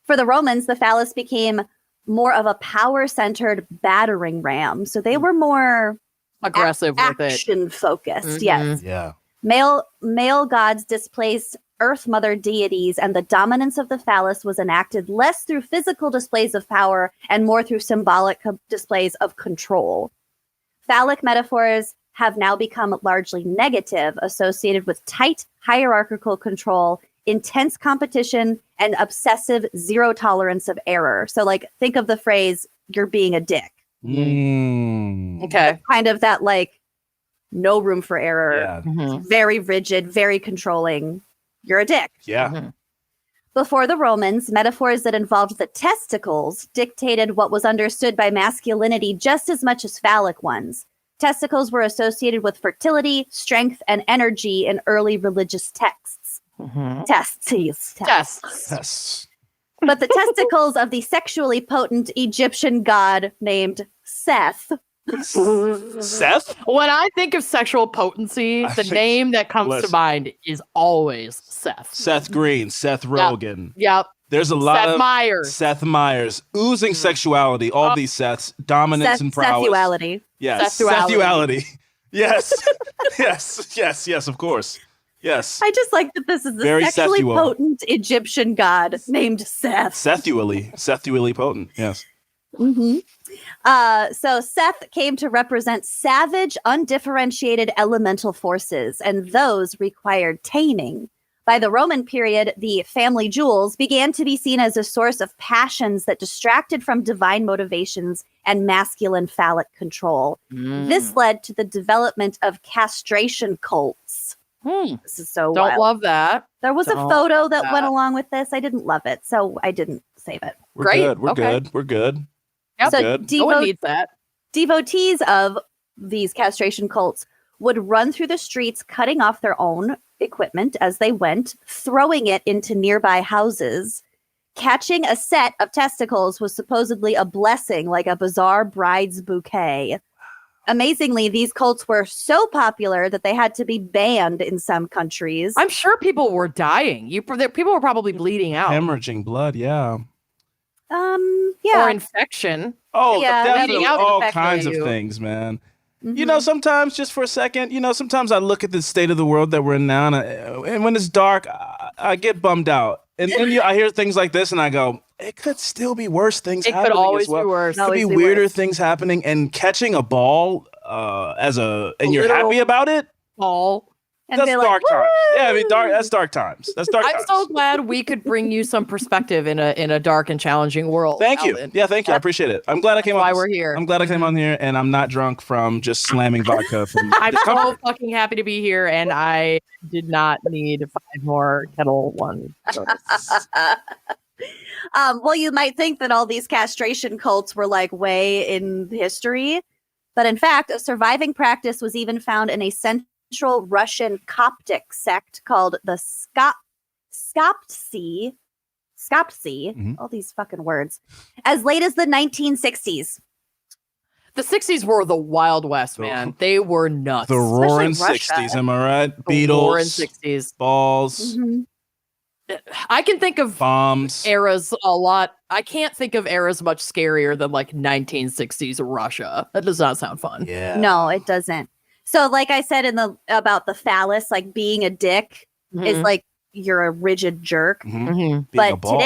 For the Romans, the phallus became more of a power-centered battering ram. So they were more... aggressive with it. Action-focused, Mm-hmm. yes. Yeah. Male gods displaced Earth Mother deities, and the dominance of the phallus was enacted less through physical displays of power and more through symbolic displays of control. Phallic metaphors have now become largely negative, associated with tight hierarchical control, intense competition, and obsessive zero tolerance of error. So, like, think of the phrase, "you're being a dick." Okay. Kind of that, like, no room for error. Yeah. Mm-hmm. Very rigid, very controlling. You're a dick. Yeah. Mm-hmm. Before the Romans, metaphors that involved the testicles dictated what was understood by masculinity just as much as phallic ones. Testicles were associated with fertility, strength, and energy in early religious texts. Mm-hmm. Tests. But the testicles of the sexually potent Egyptian god named Seth. Seth? When I think of sexual potency, the name that comes to mind is always Seth. Seth Green, Seth Rogen. Yep. There's a lot of Seth Myers, oozing sexuality. All these Seths, dominance and prowess. Sexuality. Yes, Sexuality. Yes, yes, of course. Yes. I just like that this is the Very sexually Sethual. potent Egyptian god named Seth. Sethually potent. Yes. Mm-hmm. So Seth came to represent savage, undifferentiated elemental forces, and those required taming. By the Roman period, the family jewels began to be seen as a source of passions that distracted from divine motivations and masculine phallic control. This led to the development of castration cults. This is so Don't wild. love that. There was a photo that went along with this. I didn't love it, so I didn't save it. We're Great. good. We're Okay. good. We're good. Yep. So Good. No one needs that. devotees of these castration cults would run through the streets, cutting off their own equipment as they went, throwing it into nearby houses. Catching a set of testicles was supposedly a blessing, like a bizarre bride's bouquet. Amazingly, these cults were so popular that they had to be banned in some countries. I'm sure people were dying. People were probably bleeding out. Hemorrhaging blood. Yeah. Yeah. Or infection. Oh, Yeah, definitely. bleeding out All infected kinds of you. things, man. Mhm. You know, sometimes just for a second, sometimes I look at the state of the world that we're in now, and when it's dark, I get bummed out. And then I hear things like this, and I go, it could still be worse things It happening could always as well. be worse. Could be Always be weirder worse. things happening, and catching a ball and you're literal happy about it. Ball. And That's be like, dark times. Yeah, I mean, "Woo!" that's dark times. That's dark I'm times. so glad we could bring you some perspective in a dark and challenging world. Thank you. Alvin. Yeah, thank you. I appreciate it. I'm glad I came on. why we're here. I'm glad I came on here, and I'm not drunk from just slamming vodka from I'm discomfort. so fucking happy to be here, and I did not need 5 more Kettle One. Well, you might think that all these castration cults were like way in history, but in fact, a surviving practice was even found in a Central Russian Coptic sect called the Skoptsi. Mhm. All these fucking words. As late as the 1960s. The 60s were the Wild West, man. They were nuts. The roaring Especially Russia. 60s, am I right? The roaring Beatles, 60s. balls, Mhm. I can think of bombs. eras a lot. I can't think of eras much scarier than like 1960s Russia. That does not sound fun. Yeah. No, it doesn't. So, like I said about the phallus, like being a dick is like you're a rigid jerk. Mhm. Mhm. Being a But ball.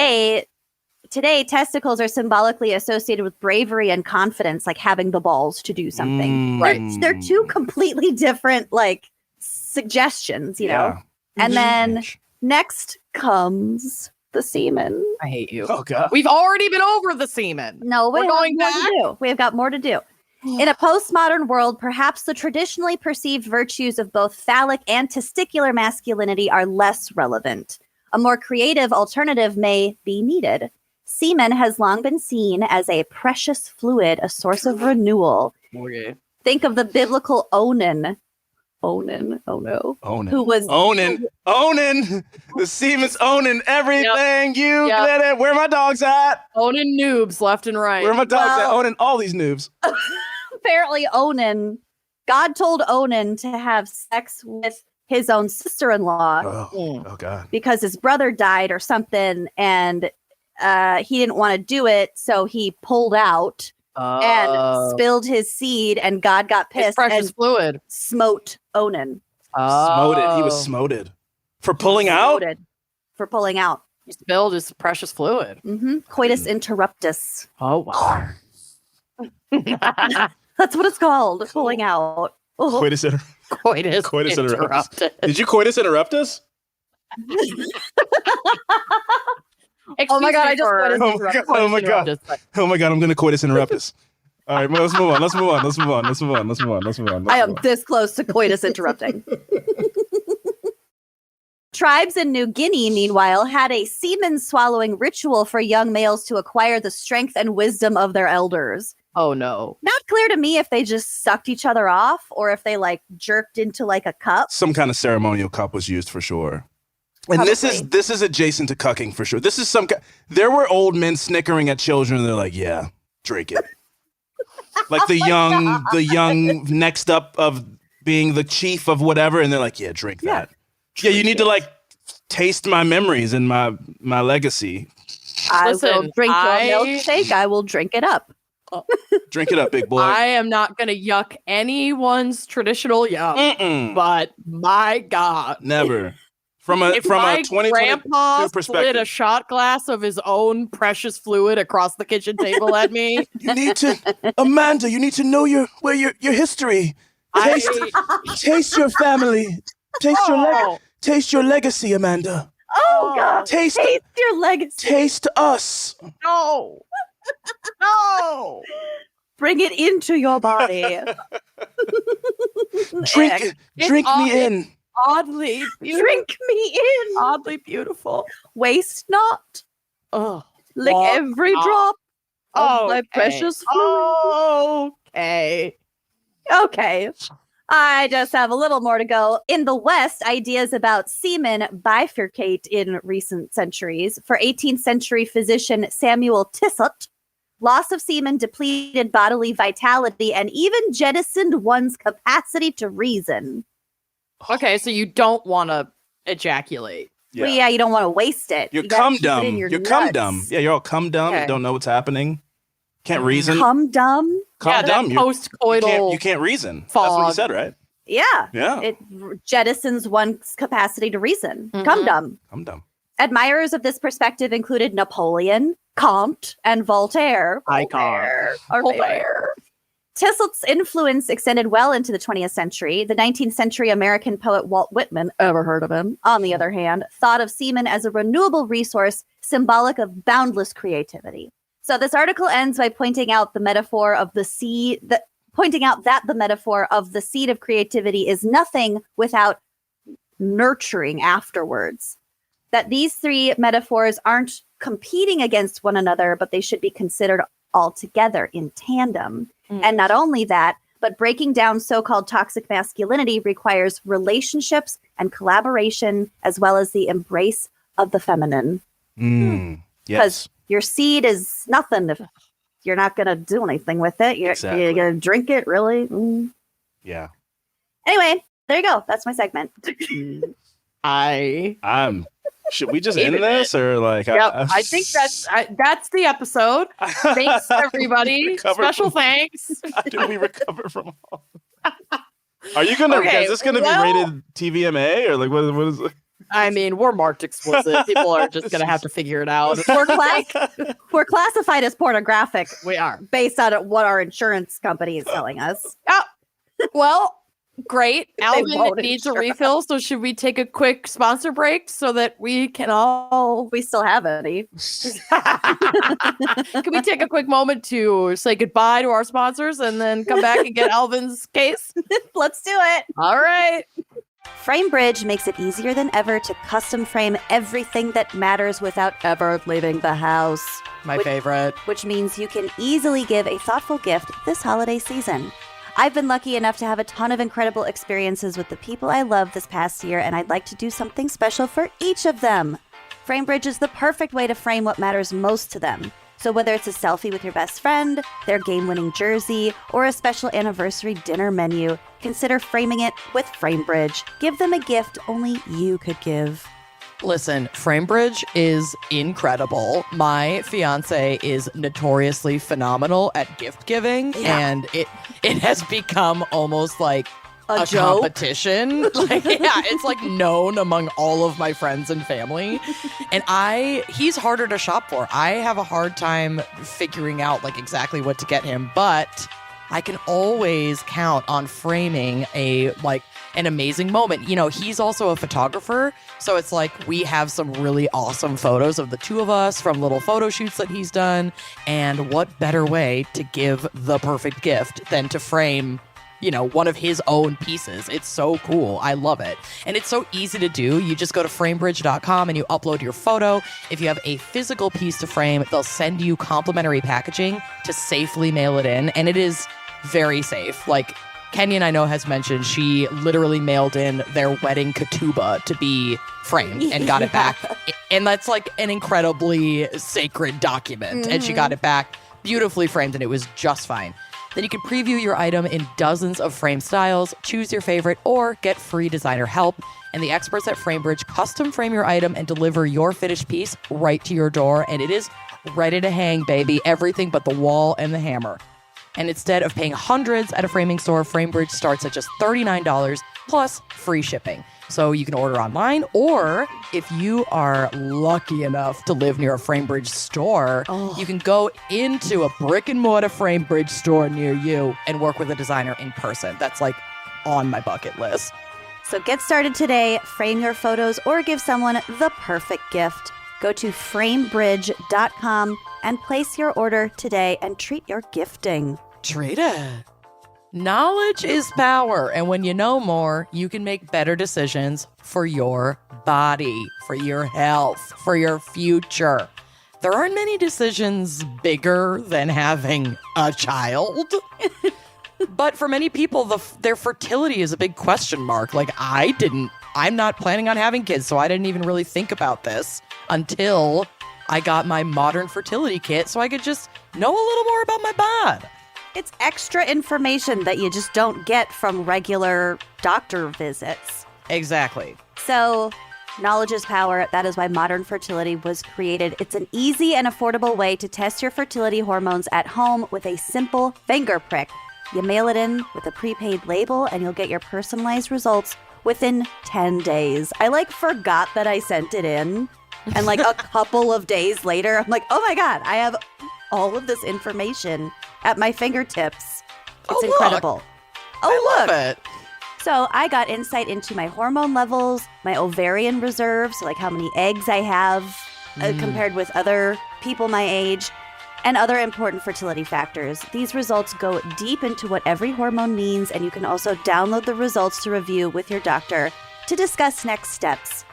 today, testicles are symbolically associated with bravery and confidence, like having the balls to do something. Mm. They're two completely different, like, suggestions, you know? And then next comes the semen. I hate you. Oh God. We've already been over the semen. No, we're going back. We've got more to do. In a postmodern world, perhaps the traditionally perceived virtues of both phallic and testicular masculinity are less relevant. A more creative alternative may be needed. Semen has long been seen as a precious fluid, a source of renewal. Okay. Think of the biblical Onan. Onan, oh no. Onan. Who was Onan. The semen's owning everything. You get it. Where my dogs at? Owning noobs left and right. Where my dogs at? Owning all these noobs. Apparently Onan, God told Onan to have sex with his own sister-in-law. Oh God. Because his brother died or something, and he didn't want to do it, so he pulled out and spilled his seed, and God got pissed precious fluid. Smote Onan. Smoted. He was smoted. For pulling out? For pulling out. He spilled his precious fluid. Mm-hmm. Coitus interruptus. Oh, wow. That's what it's called. Pulling out. Oh. Coitus interruptus. Did you coitus interrupt us? Oh my God, I just coitus interrupted. Oh my God. I'm going to coitus interrupt us. All right, well, let's move on. I am this close to coitus interrupting. Tribes in New Guinea, meanwhile, had a semen swallowing ritual for young males to acquire the strength and wisdom of their elders. Oh no. Not clear to me if they just sucked each other off or if they like jerked into like a cup. Some kind of ceremonial cup was used for sure. And Probably. this is adjacent to cucking for sure. This is there were old men snickering at children. And they're like, yeah, drink it. Like the young next up of being the chief of whatever. And they're like, yeah, drink that. Yeah, you need to like taste my memories and my legacy. I will drink your milkshake. I will drink it up. Drink it up, big boy. I am not going to yuck anyone's traditional yuck, but my God. Never. From a 2022 grandpa perspective. slid a shot glass of his own precious fluid across the kitchen table at me. You need to, Amanda, you need to know your history. Taste your family. Taste your legacy, Amanda. Oh God. Taste your legacy. Taste us. No. No. Bring it into your body. Drink me in. Oddly beautiful. Drink me in. Oddly beautiful. Waste not. Oh, Lick every drop of my precious fluid. Okay. I just have a little more to go. In the West, ideas about semen bifurcate in recent centuries. For 18th century physician Samuel Tissot, loss of semen depleted bodily vitality and even jettisoned one's capacity to reason. Okay, so you don't want to ejaculate. Yeah. Well, yeah, you don't want to waste it. You're cum dumb. You're cum dumb. Yeah, you're all cum dumb. Okay. You don't know what's happening. Can't reason. Cum dumb? Cum dumb. Post-coital. You can't reason. Fog. That's what you said, right? Yeah. Yeah. It jettisons one's capacity to reason. Mm-hmm. Cum dumb. Cum dumb. Admirers of this perspective included Napoleon, Comte, and Voltaire. Voltaire. Tissot's influence extended well into the 20th century. The 19th century American poet Walt Whitman, ever heard of him, on the other hand, thought of semen as a renewable resource symbolic of boundless creativity. So this article ends by pointing out the metaphor of the seed, pointing out that the metaphor of the seed of creativity is nothing without nurturing afterwards. That these three metaphors aren't competing against one another, but they should be considered all together in tandem. And not only that, but breaking down so-called toxic masculinity requires relationships and collaboration, as well as the embrace of the feminine. Yes. Because your seed is nothing if you're not going to do anything with it. You're going to drink it, really? Yeah. Anyway, there you go. That's my segment. Should we just end this or like? Yep, I think that's the episode. Thanks everybody. Special thanks. How do we recover from all? Are you gonna? Okay, is this gonna be rated TVMA or like what is it? I mean, we're marked explicit. People are just gonna have to figure it out. We're classified as pornographic. We are based on what our insurance company is telling us. Oh, well. Great. Alvin needs a refill. So should we take a quick sponsor break so that we can all... We still have any. Can we take a quick moment to say goodbye to our sponsors and then come back and get Alvin's case? Let's do it. All right. FrameBridge makes it easier than ever to custom frame everything that matters without ever leaving the house. My favorite. Which means you can easily give a thoughtful gift this holiday season. I've been lucky enough to have a ton of incredible experiences with the people I love this past year, and I'd like to do something special for each of them. FrameBridge is the perfect way to frame what matters most to them. So whether it's a selfie with your best friend, their game-winning jersey, or a special anniversary dinner menu, consider framing it with FrameBridge. Give them a gift only you could give. Listen, FrameBridge is incredible. My fiance is notoriously phenomenal at gift giving, and it has become almost like a competition. It's like known among all of my friends and family. And he's harder to shop for. I have a hard time figuring out like exactly what to get him, but I can always count on framing an amazing moment. You know, he's also a photographer, so it's like we have some really awesome photos of the two of us from little photo shoots that he's done. And what better way to give the perfect gift than to frame, you know, one of his own pieces. It's so cool. I love it. And it's so easy to do. You just go to framebridge.com and you upload your photo. If you have a physical piece to frame, they'll send you complimentary packaging to safely mail it in. And it is very safe. Like Kenyon, I know, has mentioned she literally mailed in their wedding ketubah to be framed and got it back. And that's like an incredibly sacred document. And she got it back beautifully framed and it was just fine. Then you can preview your item in dozens of frame styles, choose your favorite, or get free designer help. And the experts at FrameBridge custom frame your item and deliver your finished piece right to your door. And it is ready to hang, baby. Everything but the wall and the hammer. And instead of paying hundreds at a framing store, FrameBridge starts at just $39 plus free shipping. So you can order online, or if you are lucky enough to live near a FrameBridge store, you can go into a brick and mortar FrameBridge store near you and work with a designer in person. That's like on my bucket list. So get started today, frame your photos, or give someone the perfect gift. Go to framebridge.com and place your order today and treat your gifting. Treat it. Knowledge is power, and when you know more, you can make better decisions for your body, for your health, for your future. There aren't many decisions bigger than having a child. But for many people, their fertility is a big question mark. Like, I'm not planning on having kids, so I didn't even really think about this until I got my modern fertility kit so I could just know a little more about my bod. It's extra information that you just don't get from regular doctor visits. Exactly. So, knowledge is power. That is why modern fertility was created. It's an easy and affordable way to test your fertility hormones at home with a simple finger prick. You mail it in with a prepaid label and you'll get your personalized results within 10 days. I forgot that I sent it in. And a couple of days later, I'm like, oh my God, I have all of this information at my fingertips. It's incredible. I love it. So I got insight into my hormone levels, my ovarian reserve, so how many eggs I have compared with other people my age, and other important fertility factors. These results go deep into what every hormone means, and you can also download the results to review with your doctor to discuss next steps.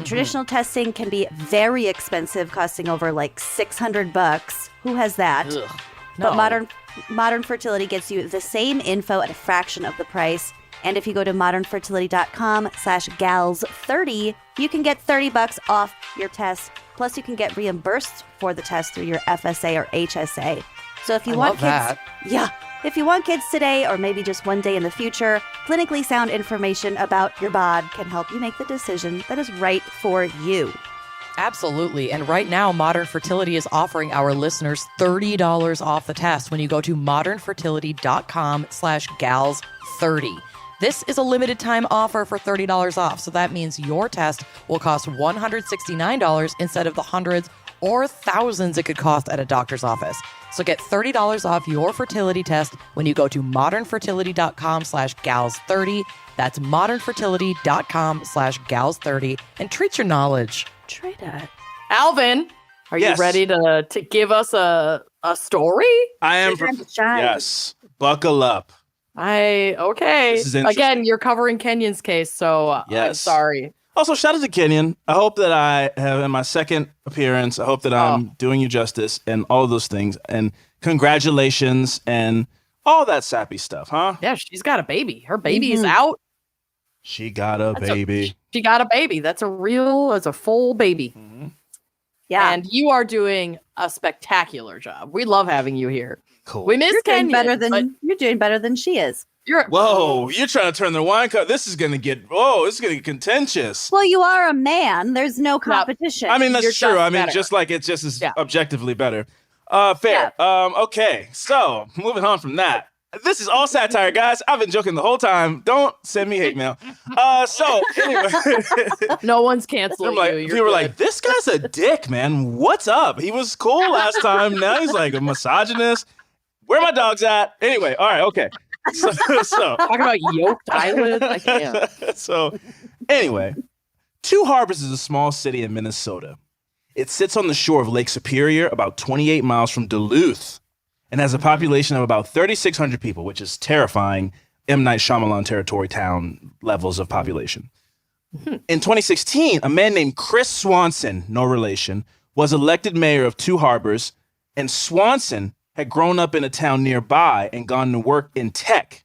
Traditional testing can be very expensive, costing over $600. Who has that? Ugh, no. But modern fertility gets you the same info at a fraction of the price. And if you go to modernfertility.com/gals30, you can get $30 off your test. Plus, you can get reimbursed for the test through your FSA or HSA. So if you want kids, if you want kids today or maybe just one day in the future, clinically sound information about your bod can help you make the decision that is right for you. Absolutely. And right now, Modern Fertility is offering our listeners $30 off the test when you go to modernfertility.com/gals30. This is a limited time offer for $30 off. So that means your test will cost $169 instead of the hundreds or thousands it could cost at a doctor's office. So get $30 off your fertility test when you go to modernfertility.com/gals30. That's modernfertility.com/gals30 and treat your knowledge. Try that. Alvin, are you ready to give us a story? I am. Yes. Buckle up. Okay. This is interesting. Again, you're covering Kenyon's case, so I'm sorry. Also, shout out to Kenyon. I hope that I have, in my second appearance, I hope that I'm doing you justice and all of those things. And congratulations and all that sappy stuff, huh? Yeah, she's got a baby. Her baby is out. She got a baby. She got a baby. That's a full baby. Mm-hmm. Yeah. And you are doing a spectacular job. We love having you here. Cool. We miss Kenyon. You're doing better than she is. Whoa, you're trying to turn the wine cup. This is going to get contentious. Well, you are a man. There's no competition. I mean, that's true. I mean, better. just like it's just as objectively better. Fair. Yeah. Okay, so moving on from that. This is all satire, guys. I've been joking the whole time. Don't send me hate mail. So anyway. No one's canceling you. People were like, this guy's a dick, man. What's up? He was cool last time. Now he's like a misogynist. Where are my dogs at? Anyway, all right, okay. So talk about yoked eyelids. I can't. So anyway, Two Harbors is a small city in Minnesota. It sits on the shore of Lake Superior, about 28 miles from Duluth, and has a population of about 3,600 people, which is terrifying M. Night Shyamalan territory town levels of population. In 2016, a man named Chris Swanson, no relation, was elected mayor of Two Harbors, and Swanson had grown up in a town nearby and gone to work in tech.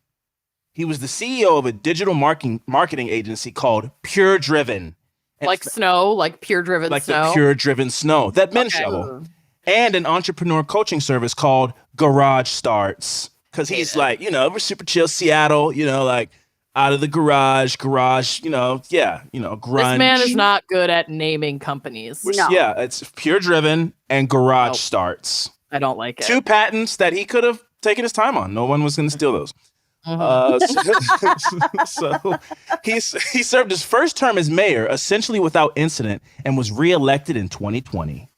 He was the CEO of a digital marketing agency called Pure Driven. Like snow, like pure driven snow. Like the pure driven snow that men shovel. And an entrepreneur coaching service called Garage Starts. Because he's like, we're super chill, Seattle, like out of the garage, grunge. This man is not good at naming companies. No. Yeah, it's Pure Driven and Garage Starts. I don't like it. 2 patents that he could have taken his time on. No one was going to steal those. So he served his first term as mayor essentially without incident and was reelected in 2020.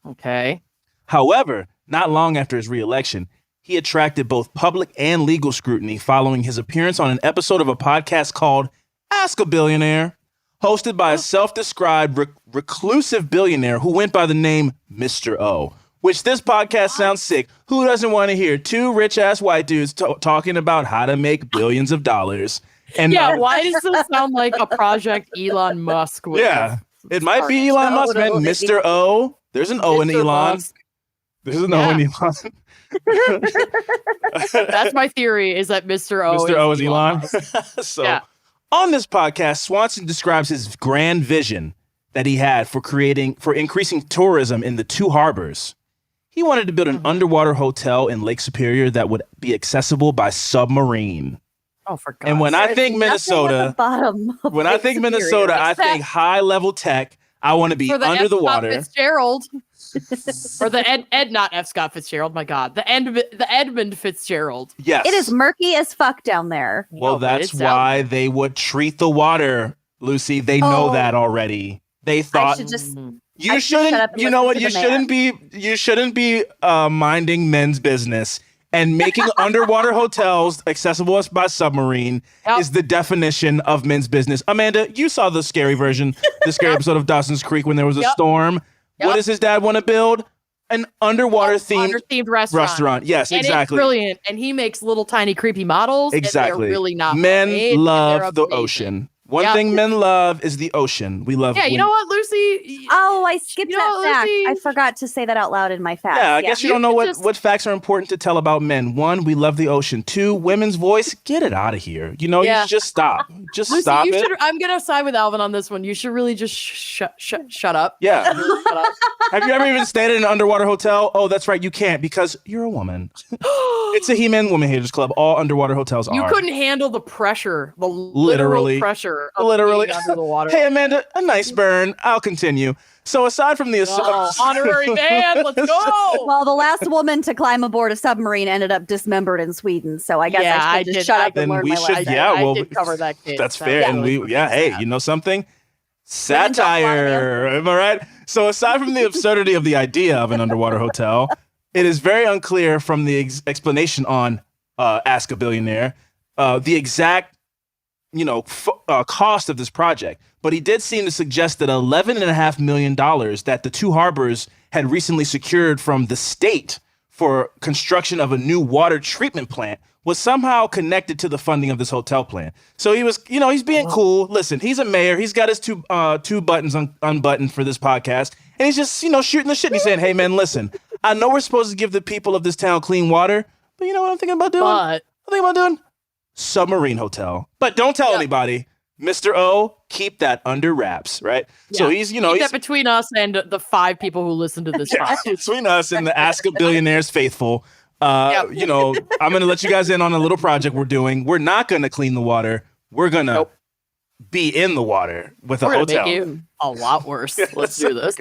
Okay. However, not long after his reelection, he attracted both public and legal scrutiny following his appearance on an episode of a podcast called Ask a Billionaire, hosted by a self-described reclusive billionaire who went by the name Mr. O. Which this podcast sounds sick. Who doesn't want to hear 2 rich-ass white dudes talking about how to make billions of dollars? And why does this sound like a project Elon Musk would have? It might be Elon Musk, man. Mr. O. There's an O in Elon. Musk. There's an O in Elon. That's my theory, is that Mr. O is Elon. On this podcast, Swanson describes his grand vision that he had for increasing tourism in the Two Harbors. He wanted to build an underwater hotel in Lake Superior that would be accessible by submarine. Oh, for God's And when I think Minnesota, I think high level tech. I want to be under the water. Fitzgerald. Or the Ed, not F. Scott Fitzgerald. My God, the Edmund Fitzgerald. Yes, it is murky as fuck down there. Well, that's why they would treat the water, Lucy. They know that already. They thought you shouldn't. You know what? You shouldn't be minding men's business and making underwater hotels accessible by submarine is the definition of men's business. Amanda, you saw the scary episode of Dawson's Creek when there was a storm. What does his dad want to build? An underwater themed restaurant. Yes, and exactly. It's brilliant. And he makes little tiny creepy models. Exactly. And they're really not. Men love the ocean. One thing men love is the ocean. We love. Yeah, you know what, Lucy? Oh, I skipped that fact. I forgot to say that out loud in my facts. Yeah, I guess you don't know what facts are important to tell about men. 1, we love the ocean. 2, women's voice. Get it out of here. You just stop. Just Lucy, stop it. I'm gonna side with Alvin on this one. You should really just shut up. Yeah. Shut up. Have you ever even stayed in an underwater hotel? Oh, that's right. You can't because you're a woman. It's a He-Man Woman Haters Club. All underwater hotels are. You couldn't handle the pressure, the literal pressure of being under the water. Hey, Amanda, a nice burn. I'll continue. So aside from the honorary man, let's go. Well, the last woman to climb aboard a submarine ended up dismembered in Sweden. So I guess I should just shut up and learn my lesson. I did cover that case. That's fair. And hey, you know something? Satire. Am I right? So aside from the absurdity of the idea of an underwater hotel, it is very unclear from the explanation on Ask a Billionaire the exact, cost of this project. But he did seem to suggest that $11.5 million that the two harbors had recently secured from the state for construction of a new water treatment plant was somehow connected to the funding of this hotel plan. So he was, he's being cool. Listen, he's a mayor. He's got his two buttons unbuttoned for this podcast. And he's just, shooting the shit. And he's saying, hey, man, listen, I know we're supposed to give the people of this town clean water, but you know what I'm thinking about doing? I'm thinking about doing submarine hotel. But don't tell anybody. Mr. O, keep that under wraps, right? Yeah. So he's, keep that between us and the 5 people who listen to this podcast. Between us and the Ask a Billionaire's faithful. I'm going to let you guys in on a little project we're doing. We're not going to clean the water. We're going to be in the water with a hotel. Make it a lot worse. Let's do this.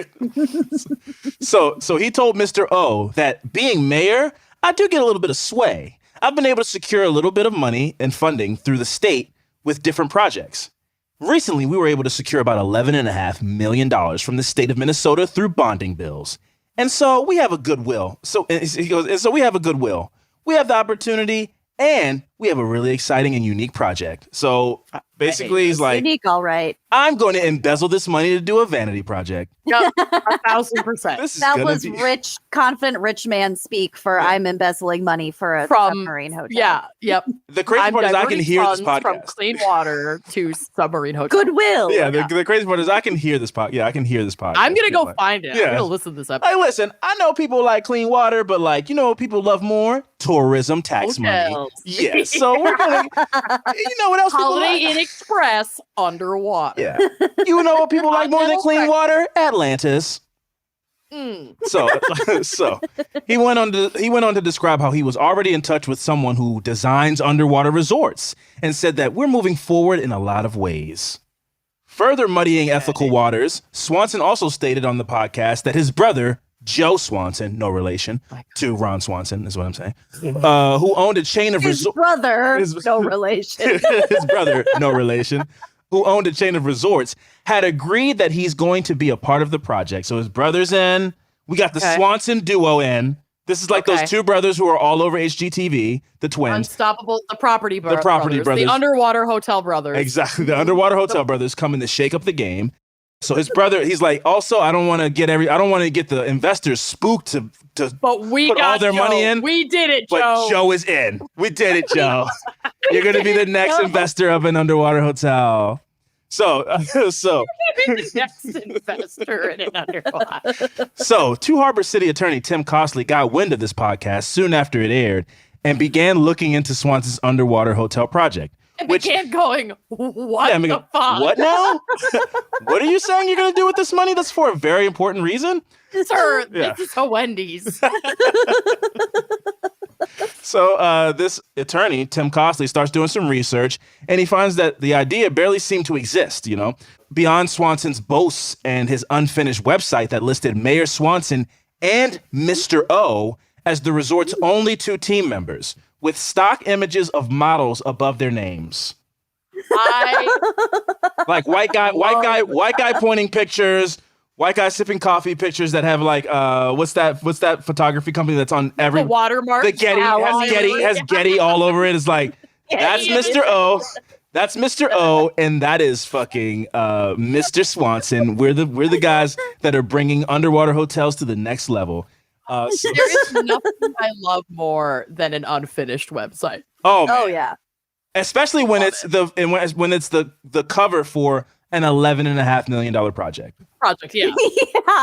So he told Mr. O that being mayor, I do get a little bit of sway. I've been able to secure a little bit of money and funding through the state with different projects. Recently, we were able to secure about $11.5 million from the state of Minnesota through bonding bills. And so we have a goodwill. He goes, so we have a goodwill. We have the opportunity and we have a really exciting and unique project. So basically he's like, unique, all right. I'm going to embezzle this money to do a vanity project. Yep, 1,000%. That was rich, confident rich man speak for I'm embezzling money for a submarine hotel. Yeah, yep. The crazy part is I can hear this podcast. From clean water to submarine hotel. Goodwill. Yeah, the crazy part is I can hear this podcast. Yeah, I can hear this podcast. I'm going to go find it. I'm going to listen to this episode. Hey, listen, I know people like clean water, but what people love more? Tourism tax money. Yeah, so we're going to, what else Holiday people like? Inn Express underwater. Yeah. You know what people like more than clean water? Atlantis. So he went on to describe how he was already in touch with someone who designs underwater resorts and said that we're moving forward in a lot of ways. Further muddying ethical waters, Swanson also stated on the podcast that his brother, Joe Swanson, no relation to Ron Swanson, is what I'm saying, who owned a chain of resorts. No relation. His brother, no relation, who owned a chain of resorts, had agreed that he's going to be a part of the project. So his brother's in. We got the Swanson duo in. This is like those two brothers who are all over HGTV, the twins. Unstoppable, the property brothers. The underwater hotel brothers. Exactly. The underwater hotel brothers coming to shake up the game. So his brother, he's like, also, I don't want to get the investors spooked to but we put got all their Joe. money in. We did it, Joe. But Joe is in. We did it, Joe. You're going to be the next investor of an underwater hotel. So the next investor in an underwater. So, Two Harbor City Attorney Tim Costley got wind of this podcast soon after it aired and began looking into Swanson's underwater hotel project. And began going, the fuck? What now? What are you saying you're going to do with this money? That's for a very important reason? Sir, this is a Wendy's. So this attorney, Tim Costley, starts doing some research, and he finds that the idea barely seemed to exist, beyond Swanson's boasts and his unfinished website that listed Mayor Swanson and Mr. O as the resort's only 2 team members, with stock images of models above their names. Like white guy pointing pictures, white guy sipping coffee pictures that have like what's that photography company that's on every the watermark? The Getty has Getty all over it. It's like that's Mr. O. That's Mr. O, and that is fucking Mr. Swanson. We're the guys that are bringing underwater hotels to the next level. There is nothing I love more than an unfinished website. Oh yeah. Especially when it's the cover for an $11.5 million project. Yeah.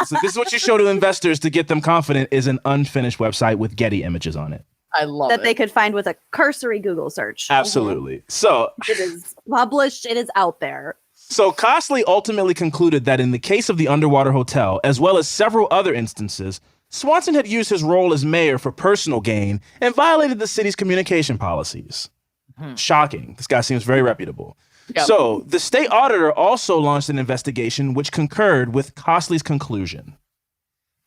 So this is what you show to investors to get them confident is an unfinished website with Getty images on it. I love that it. They could find with a cursory Google search. Absolutely. So it is published. It is out there. So Costley ultimately concluded that in the case of the underwater hotel, as well as several other instances, Swanson had used his role as mayor for personal gain and violated the city's communication policies. Shocking. This guy seems very reputable. Yep. So the state auditor also launched an investigation which concurred with Costley's conclusion.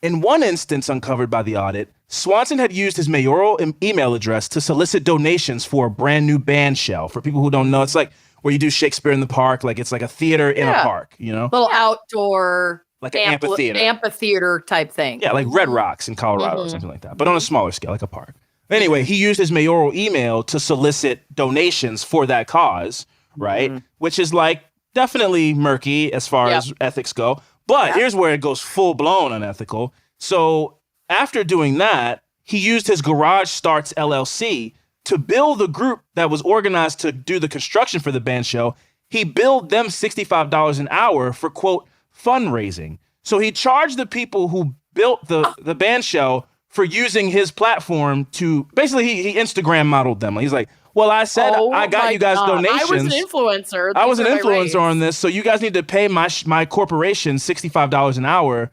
In one instance uncovered by the audit, Swanson had used his mayoral email address to solicit donations for a brand new band shell. For people who don't know, it's like where you do Shakespeare in the Park, like it's like a theater in a park, Little outdoor like an amphitheater type thing. Yeah, like Red Rocks in Colorado or something like that, but on a smaller scale, like a park. Anyway, he used his mayoral email to solicit donations for that cause, right? Which is like definitely murky as far as ethics go. But here's where it goes full blown unethical. So after doing that, he used his Garage Starts LLC to bill the group that was organized to do the construction for the band show. He billed them $65 an hour for, quote, fundraising. So he charged the people who built the band show for using his platform to basically he Instagram modeled them. He's like, well, I said I got you guys donations. I was an influencer. I was an influencer on this, so you guys need to pay my corporation $65 an hour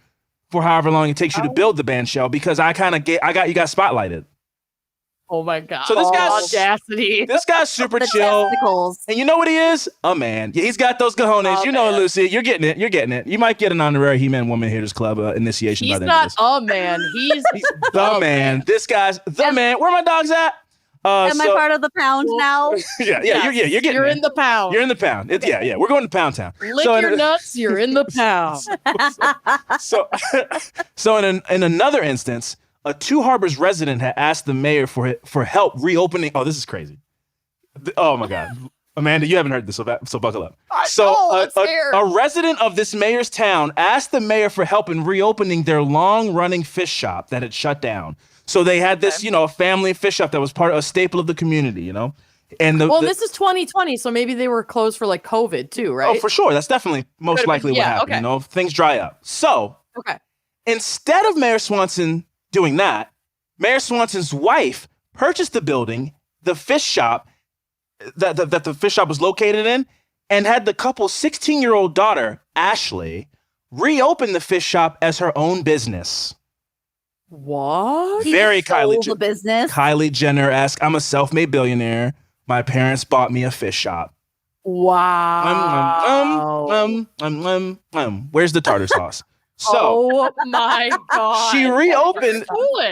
for however long it takes you to build the band show because I got you guys spotlighted. Oh my God. So this guy's audacity. This guy's super chill. Testicles. And you know what he is? A man. Yeah, he's got those cojones. Oh, you know it, man. Lucy. You're getting it. You're getting it. You might get an honorary He-Man Woman Haters Club initiation He's by the end of this. not a man. He's The man. This guy's the man. Where my dogs at? Am I part of the pound now? Yeah. You're getting You're it. in the pound. You're in the pound. Yeah. We're going to Pound Town. Lick your nuts. You're in the pound. So in another instance, a Two Harbors resident had asked the mayor for help reopening. Oh, this is crazy. Oh my God. Amanda, you haven't heard this, so buckle up. A resident of this mayor's town asked the mayor for help in reopening their long-running fish shop that had shut down. So they had this, family fish shop that was part of a staple of the community, And this is 2020, so maybe they were closed for like COVID too, right? Oh, for sure. That's definitely most likely what happened. Okay. Things dry up. So instead of Mayor Swanson doing that, Mayor Swanson's wife purchased the building, the fish shop that the fish shop was located in, and had the couple's 16-year-old daughter, Ashley, reopen the fish shop as her own business. What? Very the business. Kylie Jenner-esque. I'm a self-made billionaire. My parents bought me a fish shop. Wow. Where's the tartar sauce? So, oh my God.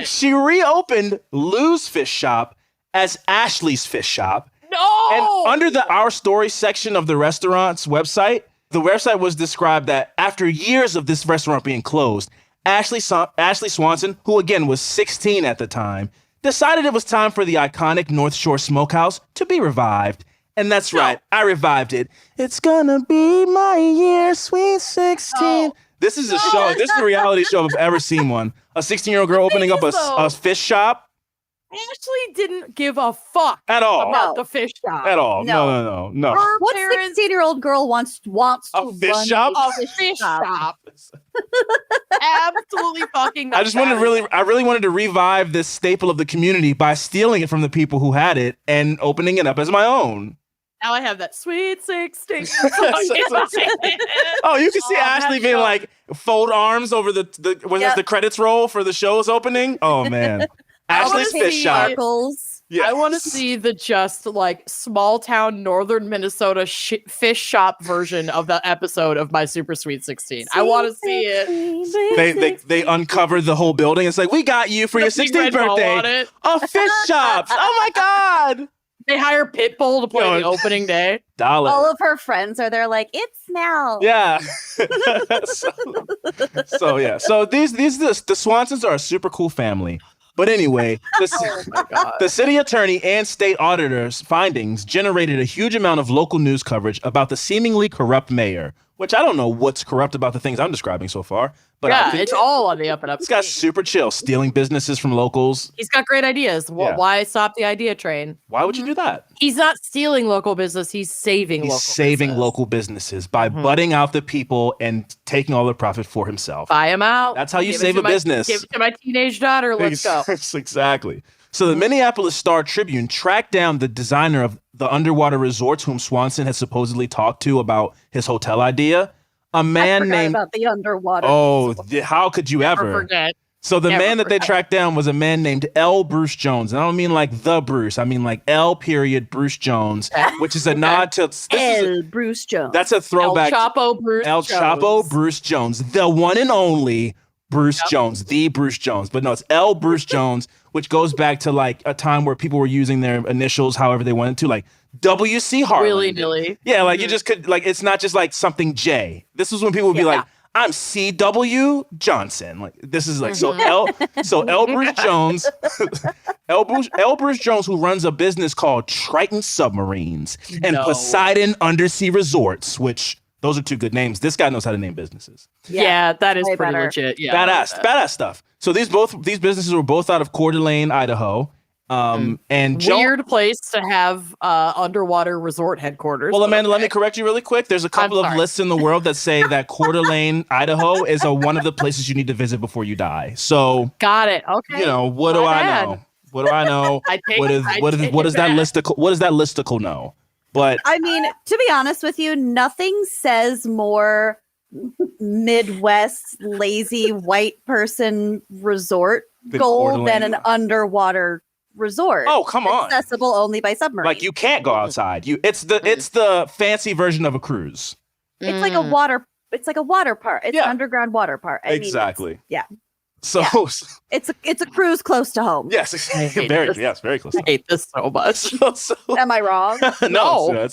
She reopened Lou's Fish Shop as Ashley's Fish Shop. No! And under the Our Story section of the restaurant's website, the website was described that after years of this restaurant being closed, Ashley Swanson, who again was 16 at the time, decided it was time for the iconic North Shore Smokehouse to be revived. And that's right, I revived it. It's gonna be my year, sweet 16. Oh. This is a show. This is a reality show if I've ever seen one. A 16-year-old girl opening up a fish shop. Ashley didn't give a fuck at all about the fish shop. At all. No. What 16-year-old girl wants to a fish shop? A fish shop. Absolutely fucking nuts. I really wanted to revive this staple of the community by stealing it from the people who had it and opening it up as my own. Now I have that sweet 16. Oh, you can see Ashley being like fold arms over the credits roll for the show's opening. Oh man, Ashley's Fish Shop. Yeah. I want to see the just like small town northern Minnesota fish shop version of the episode of My Super Sweet 16. I want to see it. They uncover the whole building. It's like, we got you for your 16th birthday. A fish shop. Oh my God. They hire Pitbull to play the opening day. All of her friends are there like, it smells. Yeah. So the Swansons are a super cool family. But anyway, the city attorney and state auditor's findings generated a huge amount of local news coverage about the seemingly corrupt mayor, which I don't know what's corrupt about the things I'm describing so far. But it's all on the up and up. This guy's super chill, stealing businesses from locals. He's got great ideas. Why stop the idea train? Why would you do that? He's not stealing local business. He's saving local businesses by butting out the people and taking all the profit for himself. Buy him out. That's how you save a business. Give it to my teenage daughter. Let's go. Exactly. So the Minneapolis Star-Tribune tracked down the designer of the underwater resorts whom Swanson had supposedly talked to about his hotel idea. A man named about the underwater. Oh, how could you ever forget? So the man that they tracked down was a man named L. Bruce Jones. And I don't mean like the Bruce. I mean like L. Bruce Jones, which is a nod to Bruce Jones. That's a throwback. El Chapo Bruce Jones, the one and only Bruce Jones, the Bruce Jones. But no, it's L. Bruce Jones, which goes back to like a time where people were using their initials however they wanted to, like W.C. Harlan. Willy-nilly. Yeah, like you just could, like, it's not just like something J. This was when people would be like, I'm C.W. Johnson. Like, this is like, so L. Bruce Jones, L. Bruce Jones, who runs a business called Triton Submarines and Poseidon Undersea Resorts, which those are two good names. This guy knows how to name businesses. Yeah, that is pretty legit. Yeah, badass stuff. So these businesses were both out of Coeur d'Alene, Idaho. And weird place to have underwater resort headquarters. Well, Amanda, let me correct you really quick. There's a couple of lists in the world that say that Coeur d'Alene, Idaho, is one of the places you need to visit before you die. So, got it. Okay. What do I know? What do I know? What does that listicle know? But I mean, to be honest with you, nothing says more Midwest lazy white person resort goal than an underwater resort. Oh, come on. Accessible only by submarine. Like, you can't go outside. It's the fancy version of a cruise. It's like a water park. It's an underground water park. Exactly. So it's a cruise close to home. Yes, very close. I hate this so much. Am I wrong? No.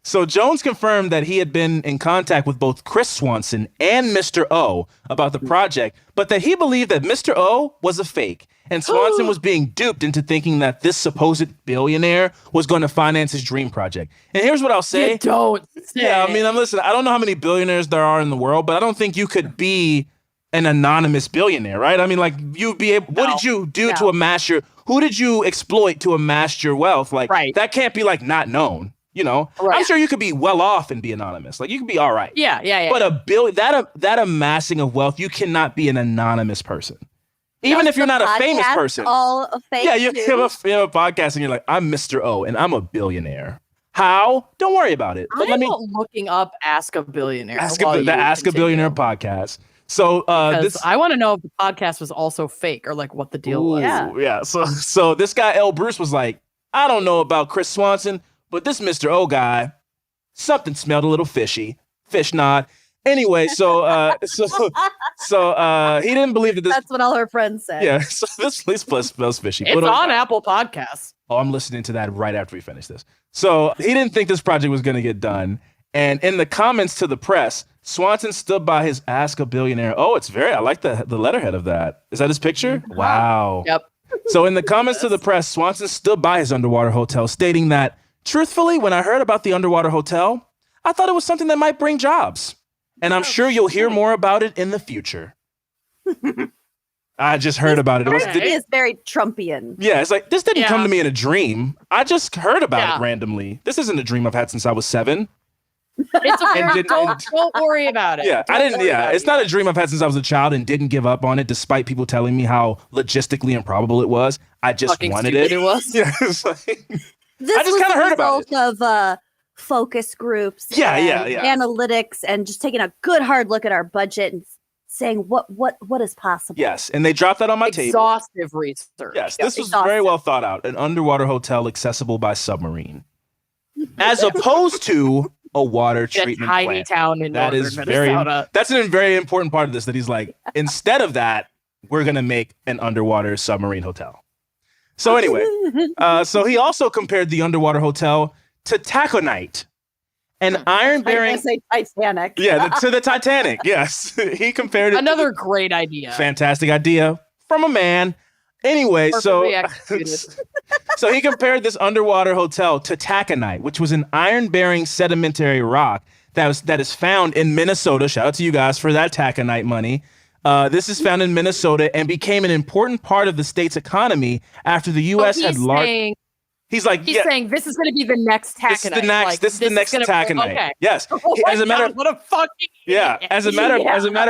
So Jones confirmed that he had been in contact with both Chris Swanson and Mr. O about the project, but that he believed that Mr. O was a fake. And Swanson was being duped into thinking that this supposed billionaire was going to finance his dream project. And here's what I'll say. You don't say. Yeah, I mean, I don't know how many billionaires there are in the world, but I don't think you could be an anonymous billionaire, right? I mean, like, you'd be able, what did you do to amass who did you exploit to amass your wealth? Like, that can't be like not known. I'm sure you could be well off and be anonymous. Like, you could be all right. Yeah. But that amassing of wealth, you cannot be an anonymous person. Even if you're not a famous person. All a fake. Yeah, you have a podcast and you're like, I'm Mr. O and I'm a billionaire. How? Don't worry about it. But I'm looking up Ask a Billionaire. Ask a Billionaire podcast. So I want to know if the podcast was also fake or like what the deal was. Yeah. So this guy L. Bruce was like, I don't know about Chris Swanson, but this Mr. O guy, something smelled a little fishy. Fish nod. Anyway, so he didn't believe that this. That's what all her friends said. Yeah, so this place smells fishy. It's on Apple Podcasts. Oh, I'm listening to that right after we finish this. So he didn't think this project was going to get done. And in the comments to the press, Swanson stood by his Ask a Billionaire. Oh, I like the letterhead of that. Is that his picture? Wow. Yep. So in the comments to the press, Swanson stood by his underwater hotel, stating that, truthfully, when I heard about the underwater hotel, I thought it was something that might bring jobs. And I'm sure you'll hear more about it in the future. I just heard about it. It is very Trumpian. Yeah, it's like, this didn't come to me in a dream. I just heard about it randomly. This isn't a dream I've had since I was 7. Don't worry about it. Yeah, I didn't. Yeah, it's not a dream I've had since I was a child and didn't give up on it, despite people telling me how logistically imprable it was. I just wanted it. It was. Yeah, it's like, this I just kind of heard about it. Of focus groups, analytics, and just taking a good hard look at our budget and saying what is possible. Yes, and they dropped that on my table. Exhaustive research. Yes, this was very well thought out. An underwater hotel accessible by submarine, as opposed to a water treatment tiny plant. Town in northern Minnesota. That's a very important part of this. That he's like, instead of that, we're gonna make an underwater submarine hotel. So anyway, so he also compared the underwater hotel to taconite, an iron-bearing Titanic. Yeah, to the Titanic. Yes, he compared it. Another great idea. Fantastic idea from a man. Anyway, so he compared this underwater hotel to taconite, which was an iron-bearing sedimentary rock that is found in Minnesota. Shout out to you guys for that taconite money. This is found in Minnesota and became an important part of the state's economy after the U.S. had large. He's saying this is going to be the next taconite. This is the next taconite. Okay. Yes. As a matter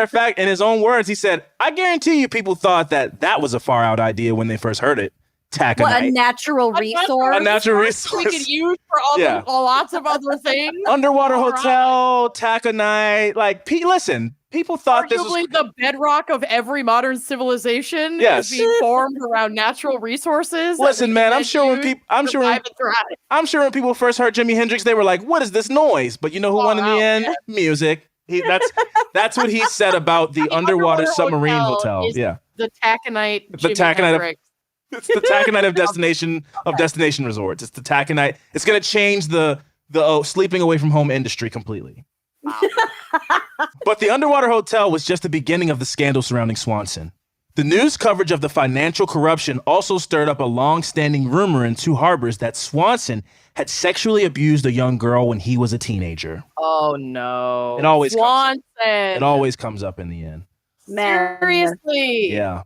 of fact, in his own words, he said, "I guarantee you, people thought that was a far out idea when they first heard it." Taconite. What, a natural resource. A natural resource we can use for lots of other things. Underwater hotel, taconite. Like, listen. People thought this was the bedrock of every modern civilization. Is being formed around natural resources. Listen, man, I'm sure when people first heard Jimi Hendrix, they were like, "What is this noise?" But you know who won in the end? Music. That's what he said about the underwater submarine hotel. Yeah, the taconite. It's the taconite of destination resorts. It's the taconite. It's going to change the sleeping away from home industry completely. Wow. But the underwater hotel was just the beginning of the scandal surrounding Swanson. The news coverage of the financial corruption also stirred up a long-standing rumor in Two Harbors that Swanson had sexually abused a young girl when he was a teenager. Oh, no. It always Swanson. comes up in the end. Seriously. Yeah.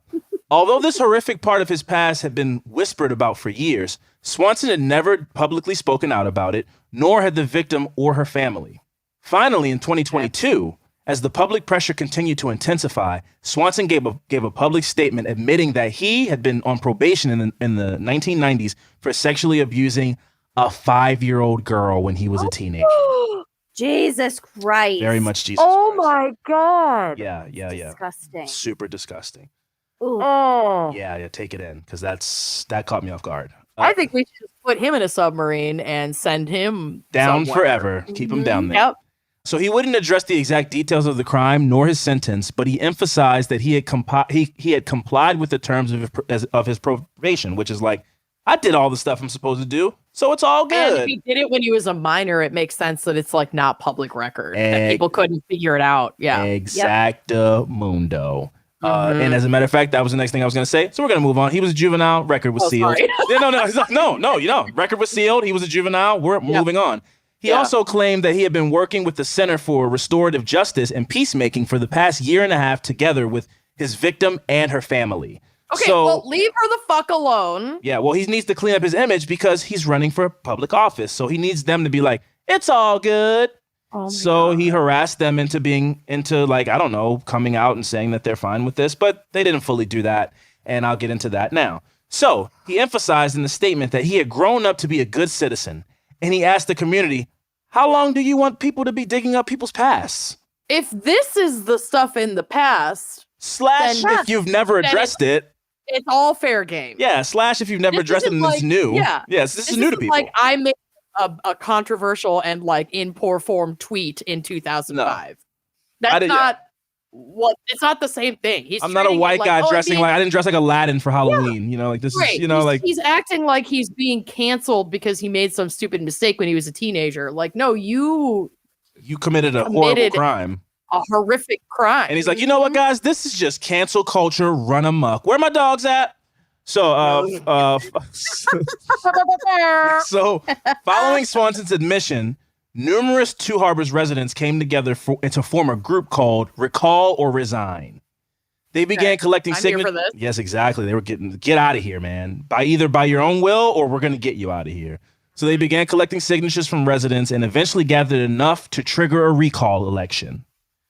Although this horrific part of his past had been whispered about for years, Swanson had never publicly spoken out about it, nor had the victim or her family. Finally, in 2022, as the public pressure continued to intensify, Swanson gave a public statement admitting that he had been on probation in the 1990s for sexually abusing a 5-year-old girl when he was a teenager. Jesus Christ. Very much Jesus Oh Christ. my God. Yeah. Disgusting. Super disgusting. Ooh. Oh. Yeah, take it in, because that caught me off guard. I think we should just put him in a submarine and send him down somewhere. forever. Keep him down there. Yep. So he wouldn't address the exact details of the crime nor his sentence, but he emphasized that he had complied with the terms of his probation, which is like, I did all the stuff I'm supposed to do, so it's all good. And if he did it when he was a minor, it makes sense that it's like not public record. That people couldn't figure it out. Yeah. Exactamundo. And as a matter of fact, that was the next thing I was going to say. So we're going to move on. He was a juvenile. Record was sealed. No. Record was sealed. He was a juvenile. We're moving on. He also claimed that he had been working with the Center for Restorative Justice and Peacemaking for the past year and a half together with his victim and her family. Okay, well, leave her the fuck alone. Yeah, well, he needs to clean up his image because he's running for public office. So he needs them to be like, it's all good. Oh so he harassed them into coming out and saying that they're fine with this, but they didn't fully do that. And I'll get into that now. So he emphasized in the statement that he had grown up to be a good citizen. And he asked the community, how long do you want people to be digging up people's pasts? If this is the stuff in the past, / if you've never addressed it. It's all fair game. Yeah, / if you've never addressed it and it's new. Yeah. Yes, this is new to people. Like I made a controversial and like in poor form tweet in 2005. No. That's not what. It's not the same thing. I'm not a white guy dressing like I didn't dress like Aladdin for Halloween. You know, like this is he's acting like he's being canceled because he made some stupid mistake when he was a teenager. Like, no, you committed a horrible crime. A horrific crime. And he's like, you know what, guys? This is just cancel culture run amok. Where are my dogs at? So, following Swanson's admission, numerous Two Harbors residents came together to form a group called Recall or Resign. They began collecting signatures. Yes, exactly. They were get out of here, man. By your own will or we're going to get you out of here. So they began collecting signatures from residents and eventually gathered enough to trigger a recall election.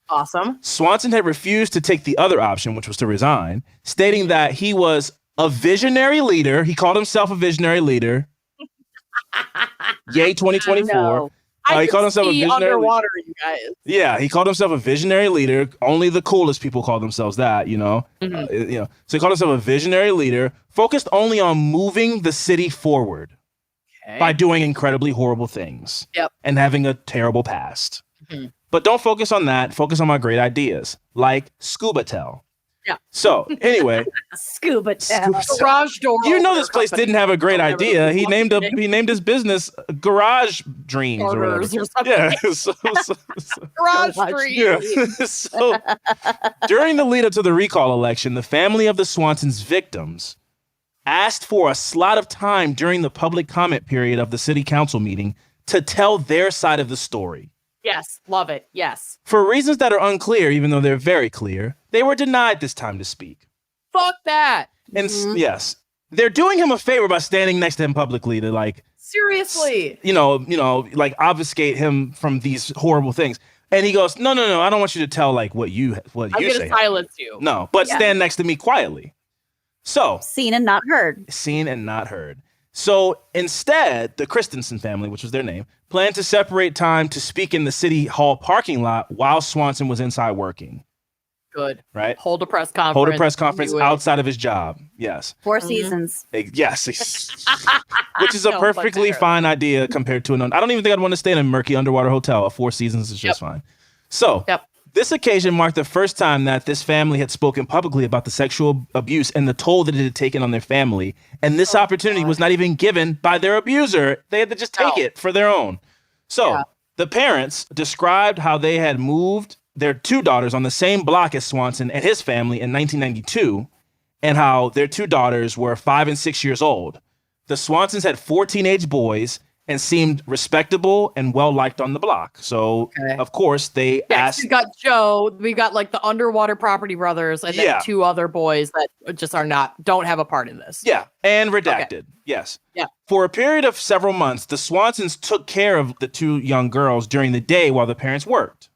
Awesome. Swanson had refused to take the other option, which was to resign, stating that he was a visionary leader. He called himself a visionary leader. Yay, 2024. He called himself a visionary underwater, you guys. Yeah, he called himself a visionary leader. Only the coolest people call themselves that, you know. So he called himself a visionary leader, focused only on moving the city forward by doing incredibly horrible things and having a terrible past. But don't focus on that. Focus on my great ideas, like Scuba Tell. Yeah. So anyway, Scuba Tell. Garage door. You know this place didn't have a great idea. He named his business Garage Dreams or whatever. Yeah. Garage Dreams. Yeah. So during the lead up to the recall election, the family of the Swanson's victims asked for a slot of time during the public comment period of the city council meeting to tell their side of the story. Yes, love it. Yes. For reasons that are unclear, even though they're very clear, they were denied this time to speak. Fuck that. And yes, they're doing him a favor by standing next to him publicly to like seriously, like obfuscate him from these horrible things. And he goes, no, I don't want you to tell like what you say. I'm gonna silence you. No, but stand next to me quietly. So seen and not heard. So instead, the Christensen family, which was their name, planned to separate time to speak in the city hall parking lot while Swanson was inside working. Good. Right? Hold a press conference outside of his job. Yes. 4 seasons. Yes. Which is a perfectly fine idea compared to I don't even think I'd want to stay in a murky underwater hotel. 4 seasons is just fine. So this occasion marked the first time that this family had spoken publicly about the sexual abuse and the toll that it had taken on their family. And this opportunity was not even given by their abuser. They had to just take it for their own. So The parents described how they had moved their 2 daughters on the same block as Swanson and his family in 1992, and how their 2 daughters were 5 and 6 years old. The Swansons had 4 teenage boys and seemed respectable and well-liked on the block. So, of course, they asked... We got Joe, we got like the underwater property brothers, and then 2 other boys that just don't have a part in this. Yeah, and redacted. Yes. Yeah. For a period of several months, the Swansons took care of the 2 young girls during the day while the parents worked.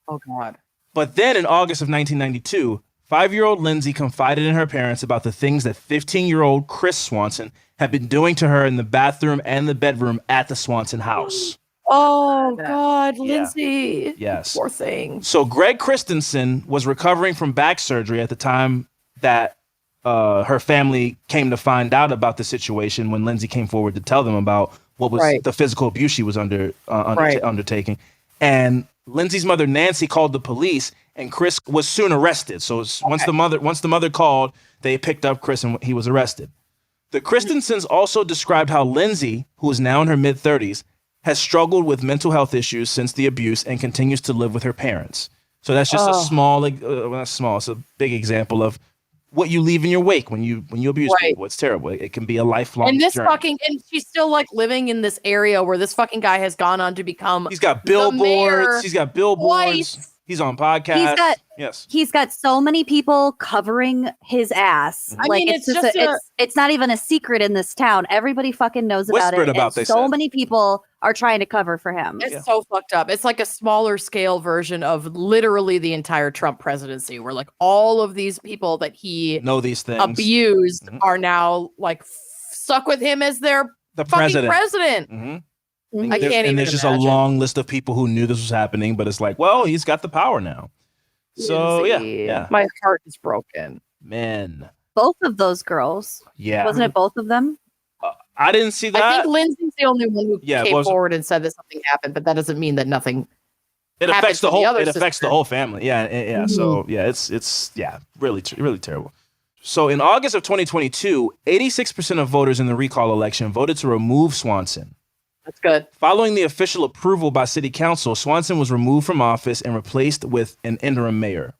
Oh, God. But then in August of 1992, 5-year-old Lindsay confided in her parents about the things that 15-year-old Chris Swanson had been doing to her in the bathroom and the bedroom at the Swanson house. Oh, God, Lindsay. Yes. Poor thing. So Greg Christensen was recovering from back surgery at the time that her family came to find out about the situation when Lindsay came forward to tell them about what was the physical abuse she was undertaking. And Lindsay's mother, Nancy, called the police, and Chris was soon arrested. So once the mother called, they picked up Chris and he was arrested. The Christensens also described how Lindsay, who is now in her mid-30s, has struggled with mental health issues since the abuse and continues to live with her parents. So that's just it's a big example of what you leave in your wake when you abuse people. It's terrible. It can be a lifelong journey. And she's still like living in this area where this fucking guy has gone on to become. He's got billboards. He's got billboards. Twice. He's on podcasts. He's got so many people covering his ass. I mean, it's not even a secret in this town. Everybody fucking knows about it. So many people are trying to cover for him. It's so fucked up. It's like a smaller scale version of literally the entire Trump presidency, where like all of these people that he know these things abused are now like stuck with him as the fucking president. Mm-hmm. I can't even. And there's just a long list of people who knew this was happening, but it's like, well, he's got the power now. So yeah. My heart is broken. Man. Both of those girls. Yeah. Wasn't it both of them? I didn't see that. I think Lindsay's the only one who came forward and said that something happened, but that doesn't mean that nothing. It affects the whole. It affects the whole family. Yeah. Mm-hmm. So it's really terrible. So in August of 2022, 86% of voters in the recall election voted to remove Swanson. That's good. Following the official approval by City Council, Swanson was removed from office and replaced with an interim mayor.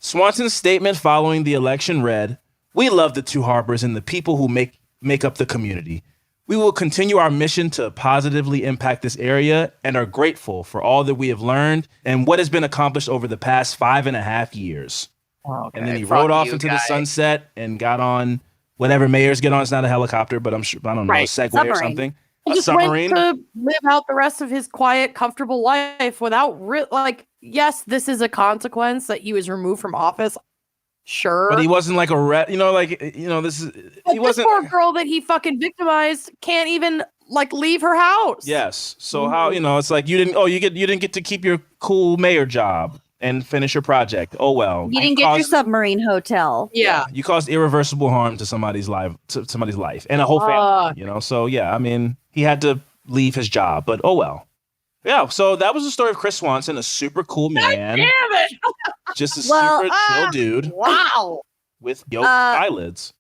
Swanson's statement following the election read, "We love the 2 harbors and the people who make up the community. We will continue our mission to positively impact this area and are grateful for all that we have learned and what has been accomplished over the past 5.5 years." Okay, and then he rode off into the sunset and got on whatever mayors get on. It's not a helicopter, but I'm sure, I don't know, a Segway or something. He just went to live out the rest of his quiet, comfortable life without yes, this is a consequence that he was removed from office. Sure. But he wasn't like this is, he wasn't. This poor girl that he fucking victimized can't even like leave her house. Yes. So how, it's like you didn't get to keep your cool mayor job and finish your project. Oh, well. You didn't get your submarine hotel. Yeah. You caused irreversible harm to somebody's life, and a whole family, So, yeah, I mean, he had to leave his job, but oh, well. Yeah, so that was the story of Chris Swanson, a super cool man. God damn it! Just a super chill dude. Wow. With yoked eyelids.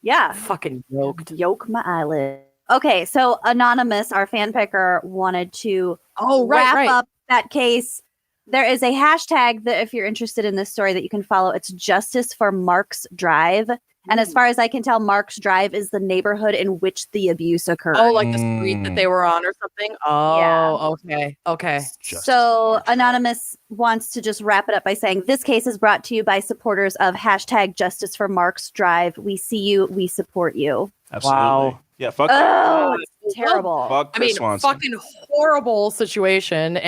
Yeah. Fucking yoked. Yoke my eyelids. Okay, so Anonymous, our fan picker, wanted to wrap up that case. There is a hashtag that if you're interested in this story that you can follow. It's Justice for Marks Drive. And as far as I can tell, Marks Drive is the neighborhood in which the abuse occurred. Oh, like the street that they were on or something? Oh, yeah. Okay. So Anonymous wants to just wrap it up by saying, this case is brought to you by supporters of hashtag Justice for Marks Drive. We see you. We support you. Absolutely. Wow. Yeah, fuck. Oh, it's terrible. Fuck Chris Swanson. Fucking horrible situation,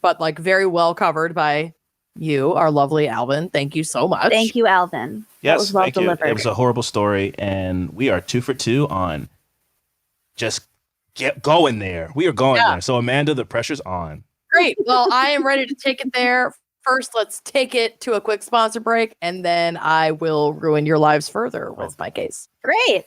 but like very well covered by you, our lovely Alvin. Thank you so much. Thank you, Alvin. Yes, that was well delivered. It was a horrible story, and we are 2 for 2 on just going there. We are going there. So Amanda, the pressure's on. Great. Well, I am ready to take it there. First, let's take it to a quick sponsor break, and then I will ruin your lives further with my case. Great.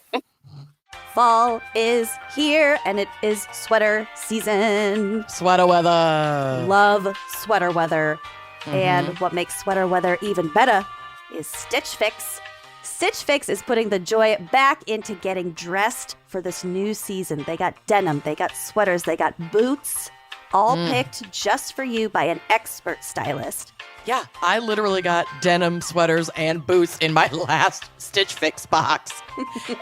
Fall is here, and it is sweater season. Sweater weather. Love sweater weather. Mm-hmm. And what makes sweater weather even better is Stitch Fix. Stitch Fix is putting the joy back into getting dressed for this new season. They got denim, they got sweaters, they got boots, all picked just for you by an expert stylist. Yeah, I literally got denim sweaters and boots in my last Stitch Fix box.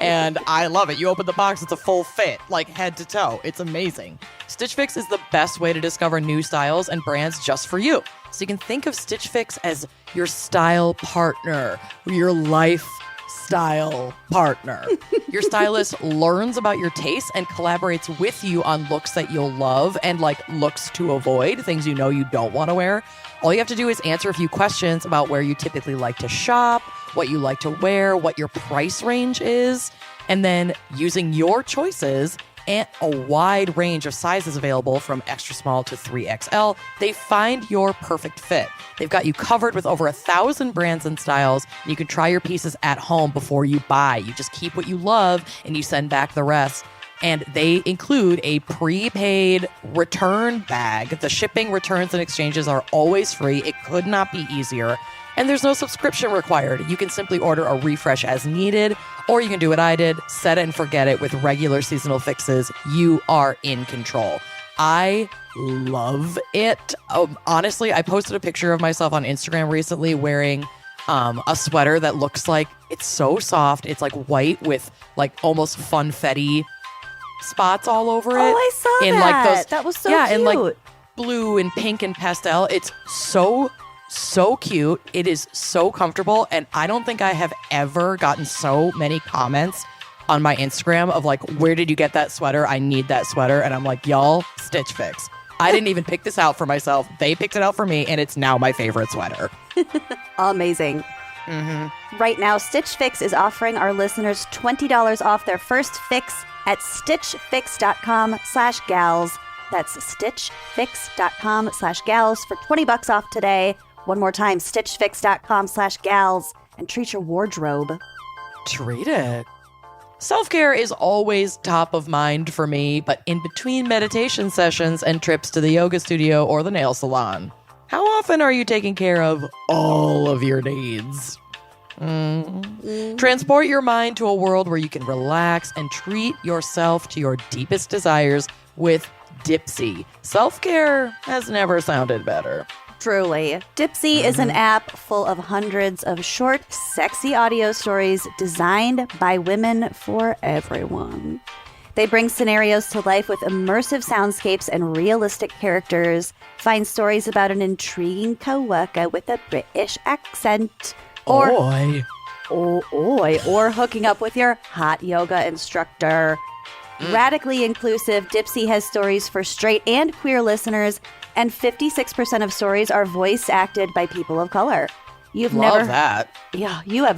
And I love it. You open the box, it's a full fit, like head to toe. It's amazing. Stitch Fix is the best way to discover new styles and brands just for you. So you can think of Stitch Fix as your style partner, your lifestyle partner. Your stylist learns about your tastes and collaborates with you on looks that you'll love and like looks to avoid, things you know you don't want to wear. All you have to do is answer a few questions about where you typically like to shop, what you like to wear, what your price range is, and then using your choices and a wide range of sizes available from extra small to 3XL, they find your perfect fit. They've got you covered with over 1,000 brands and styles, and you can try your pieces at home before you buy. You just keep what you love and you send back the rest. And they include a prepaid return bag. The shipping, returns, and exchanges are always free. It could not be easier. And there's no subscription required. You can simply order a refresh as needed, or you can do what I did, set it and forget it with regular seasonal fixes. You are in control. I love it. Honestly, I posted a picture of myself on Instagram recently wearing a sweater that looks like it's so soft. It's like white with like almost funfetti spots all over it. Oh, I saw in that. Like those, that was so yeah, cute. in like blue and pink and pastel. It's so cute. It is so comfortable. And I don't think I have ever gotten so many comments on my Instagram of like, where did you get that sweater? I need that sweater. And I'm like, y'all, Stitch Fix. I didn't even pick this out for myself. They picked it out for me, and it's now my favorite sweater. Amazing. Mm-hmm. Right now, Stitch Fix is offering our listeners $20 off their first fix at stitchfix.com/gals. That's stitchfix.com/gals for $20 off today. One more time, stitchfix.com/gals, and treat your wardrobe. Treat it. Self-care is always top of mind for me, but in between meditation sessions and trips to the yoga studio or the nail salon, how often are you taking care of all of your needs? Transport your mind to a world where you can relax and treat yourself to your deepest desires with Dipsy. Self-care has never sounded better. Truly. Dipsy is an app full of hundreds of short, sexy audio stories designed by women for everyone. They bring scenarios to life with immersive soundscapes and realistic characters. Find stories about an intriguing coworker with a British accent. Or hooking up with your hot yoga instructor. Radically inclusive, Dipsy has stories for straight and queer listeners, and 56% of stories are voice acted by people of color. You have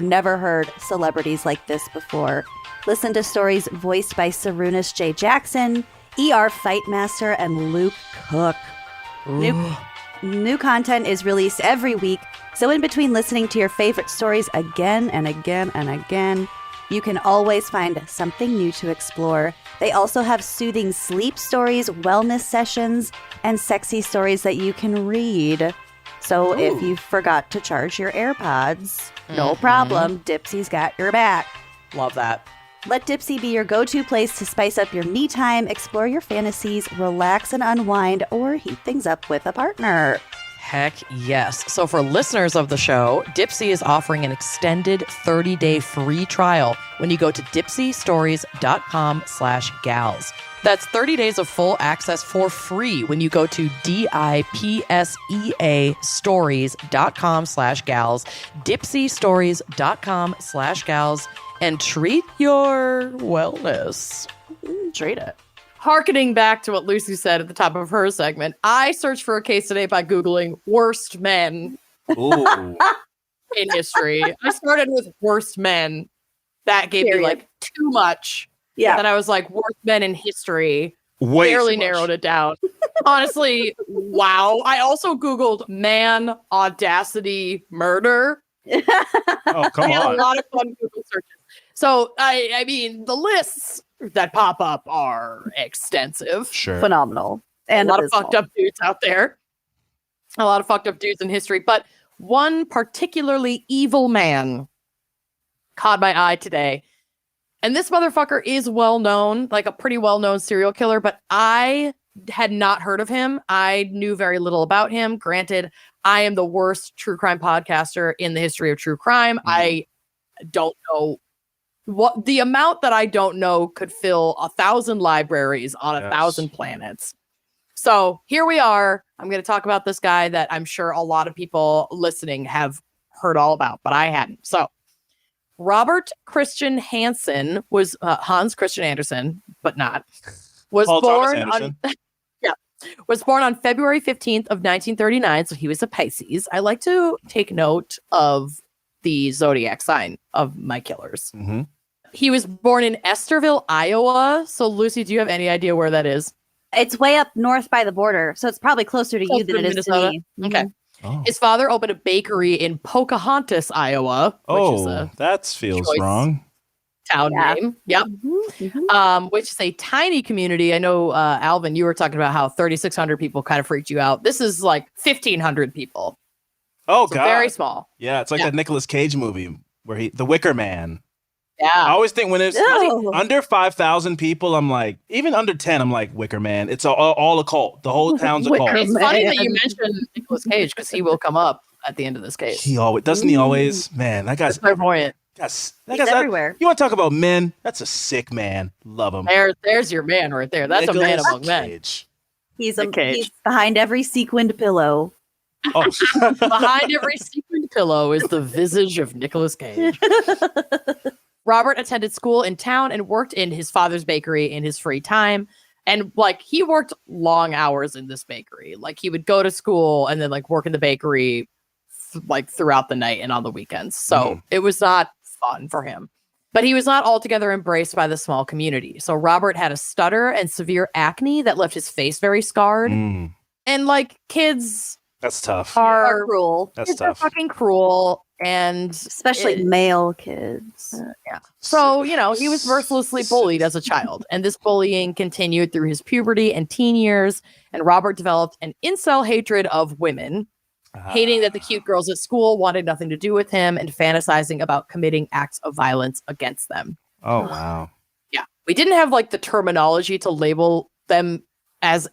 never heard celebrities like this before. Listen to stories voiced by Sarunas J. Jackson, ER Fightmaster, and Luke Cook. New content is released every week, so in between listening to your favorite stories again and again and again, you can always find something new to explore. They also have soothing sleep stories, wellness sessions, and sexy stories that you can read. So if you forgot to charge your AirPods, no problem. Dipsy's got your back. Love that. Let Dipsy be your go-to place to spice up your me time, explore your fantasies, relax and unwind, or heat things up with a partner. Heck yes. So for listeners of the show, Dipsy is offering an extended 30-day free trial when you go to dipsystories.com/gals. That's 30 days of full access for free when you go to DIPSEA stories.com/gals, dipsystories.com/gals, and treat your wellness. Treat it. Harkening back to what Lucy said at the top of her segment, I searched for a case today by Googling worst men in history. I started with worst men. That gave me like too much. Yeah. Then I was like, worst men in history. Barely narrowed it down. Honestly, wow. I also Googled man audacity murder. Oh, come on. A lot of fun Google searches. So, I mean, the lists that pop up are extensive. Sure. Phenomenal. And a lot of fucked up dudes out there. A lot of fucked up dudes in history. But one particularly evil man caught my eye today. And this motherfucker is well known, like a pretty well known serial killer. But I had not heard of him. I knew very little about him. Granted, I am the worst true crime podcaster in the history of true crime. I don't know what the amount that I don't know could fill 1,000 libraries on 1,000 planets. So here we are. I'm going to talk about this guy that I'm sure a lot of people listening have heard all about, but I hadn't. So Robert Christian Hansen was Hans Christian Andersen, but not. Was born on February 15th of 1939, so he was a Pisces. I like to take note of the zodiac sign of my killers. Mm-hmm. He was born in Esterville, Iowa. So Lucy, do you have any idea where that is? It's way up north by the border, so it's probably closer to you than it is to me. Okay. Oh. His father opened a bakery in Pocahontas, Iowa. That feels wrong. Town name. Yep. Which is a tiny community. I know, Alvin, you were talking about how 3,600 people kind of freaked you out. This is like 1,500 people. Oh, so God. Very small. Yeah, it's like that Nicolas Cage movie where The Wicker Man. Yeah. I always think when it's under 5,000 people, I'm like, even under 10, I'm like, Wicker Man. It's all a cult. The whole town's a cult. It's funny that you mentioned Nicolas Cage because he will come up at the end of this case. He always, man, that guy's clairvoyant. He's everywhere. You want to talk about men? That's a sick man. Love him. There's your man right there. That's Nicolas a man among men. He's behind every sequined pillow. Oh. Behind every sequined pillow is the visage of Nicolas Cage. Robert attended school in town and worked in his father's bakery in his free time. And like he worked long hours in this bakery. Like he would go to school and then like work in the bakery like throughout the night and on the weekends. So it was not fun for him. But he was not altogether embraced by the small community. So Robert had a stutter and severe acne that left his face very scarred. And like kids, that's tough. Are cruel. That's tough. They're fucking cruel. And especially male kids. So, he was mercilessly bullied as a child. And this bullying continued through his puberty and teen years. And Robert developed an incel hatred of women, hating that the cute girls at school wanted nothing to do with him and fantasizing about committing acts of violence against them. Oh, wow. Yeah. We didn't have like the terminology to label them as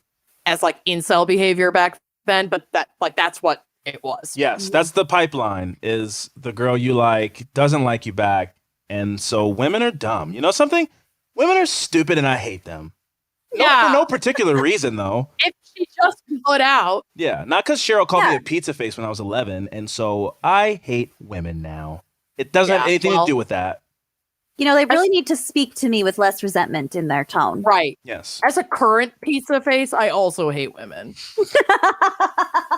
like incel behavior back then, but that's what it was. Yes, that's the pipeline, is the girl you like doesn't like you back. And so women are dumb. You know something? Women are stupid and I hate them. For no particular reason, though. If she just put out. Yeah, not because Cheryl called me a pizza face when I was 11. And so I hate women now. It doesn't have anything to do with that. They really need to speak to me with less resentment in their tone. Right. Yes. As a current pizza face, I also hate women.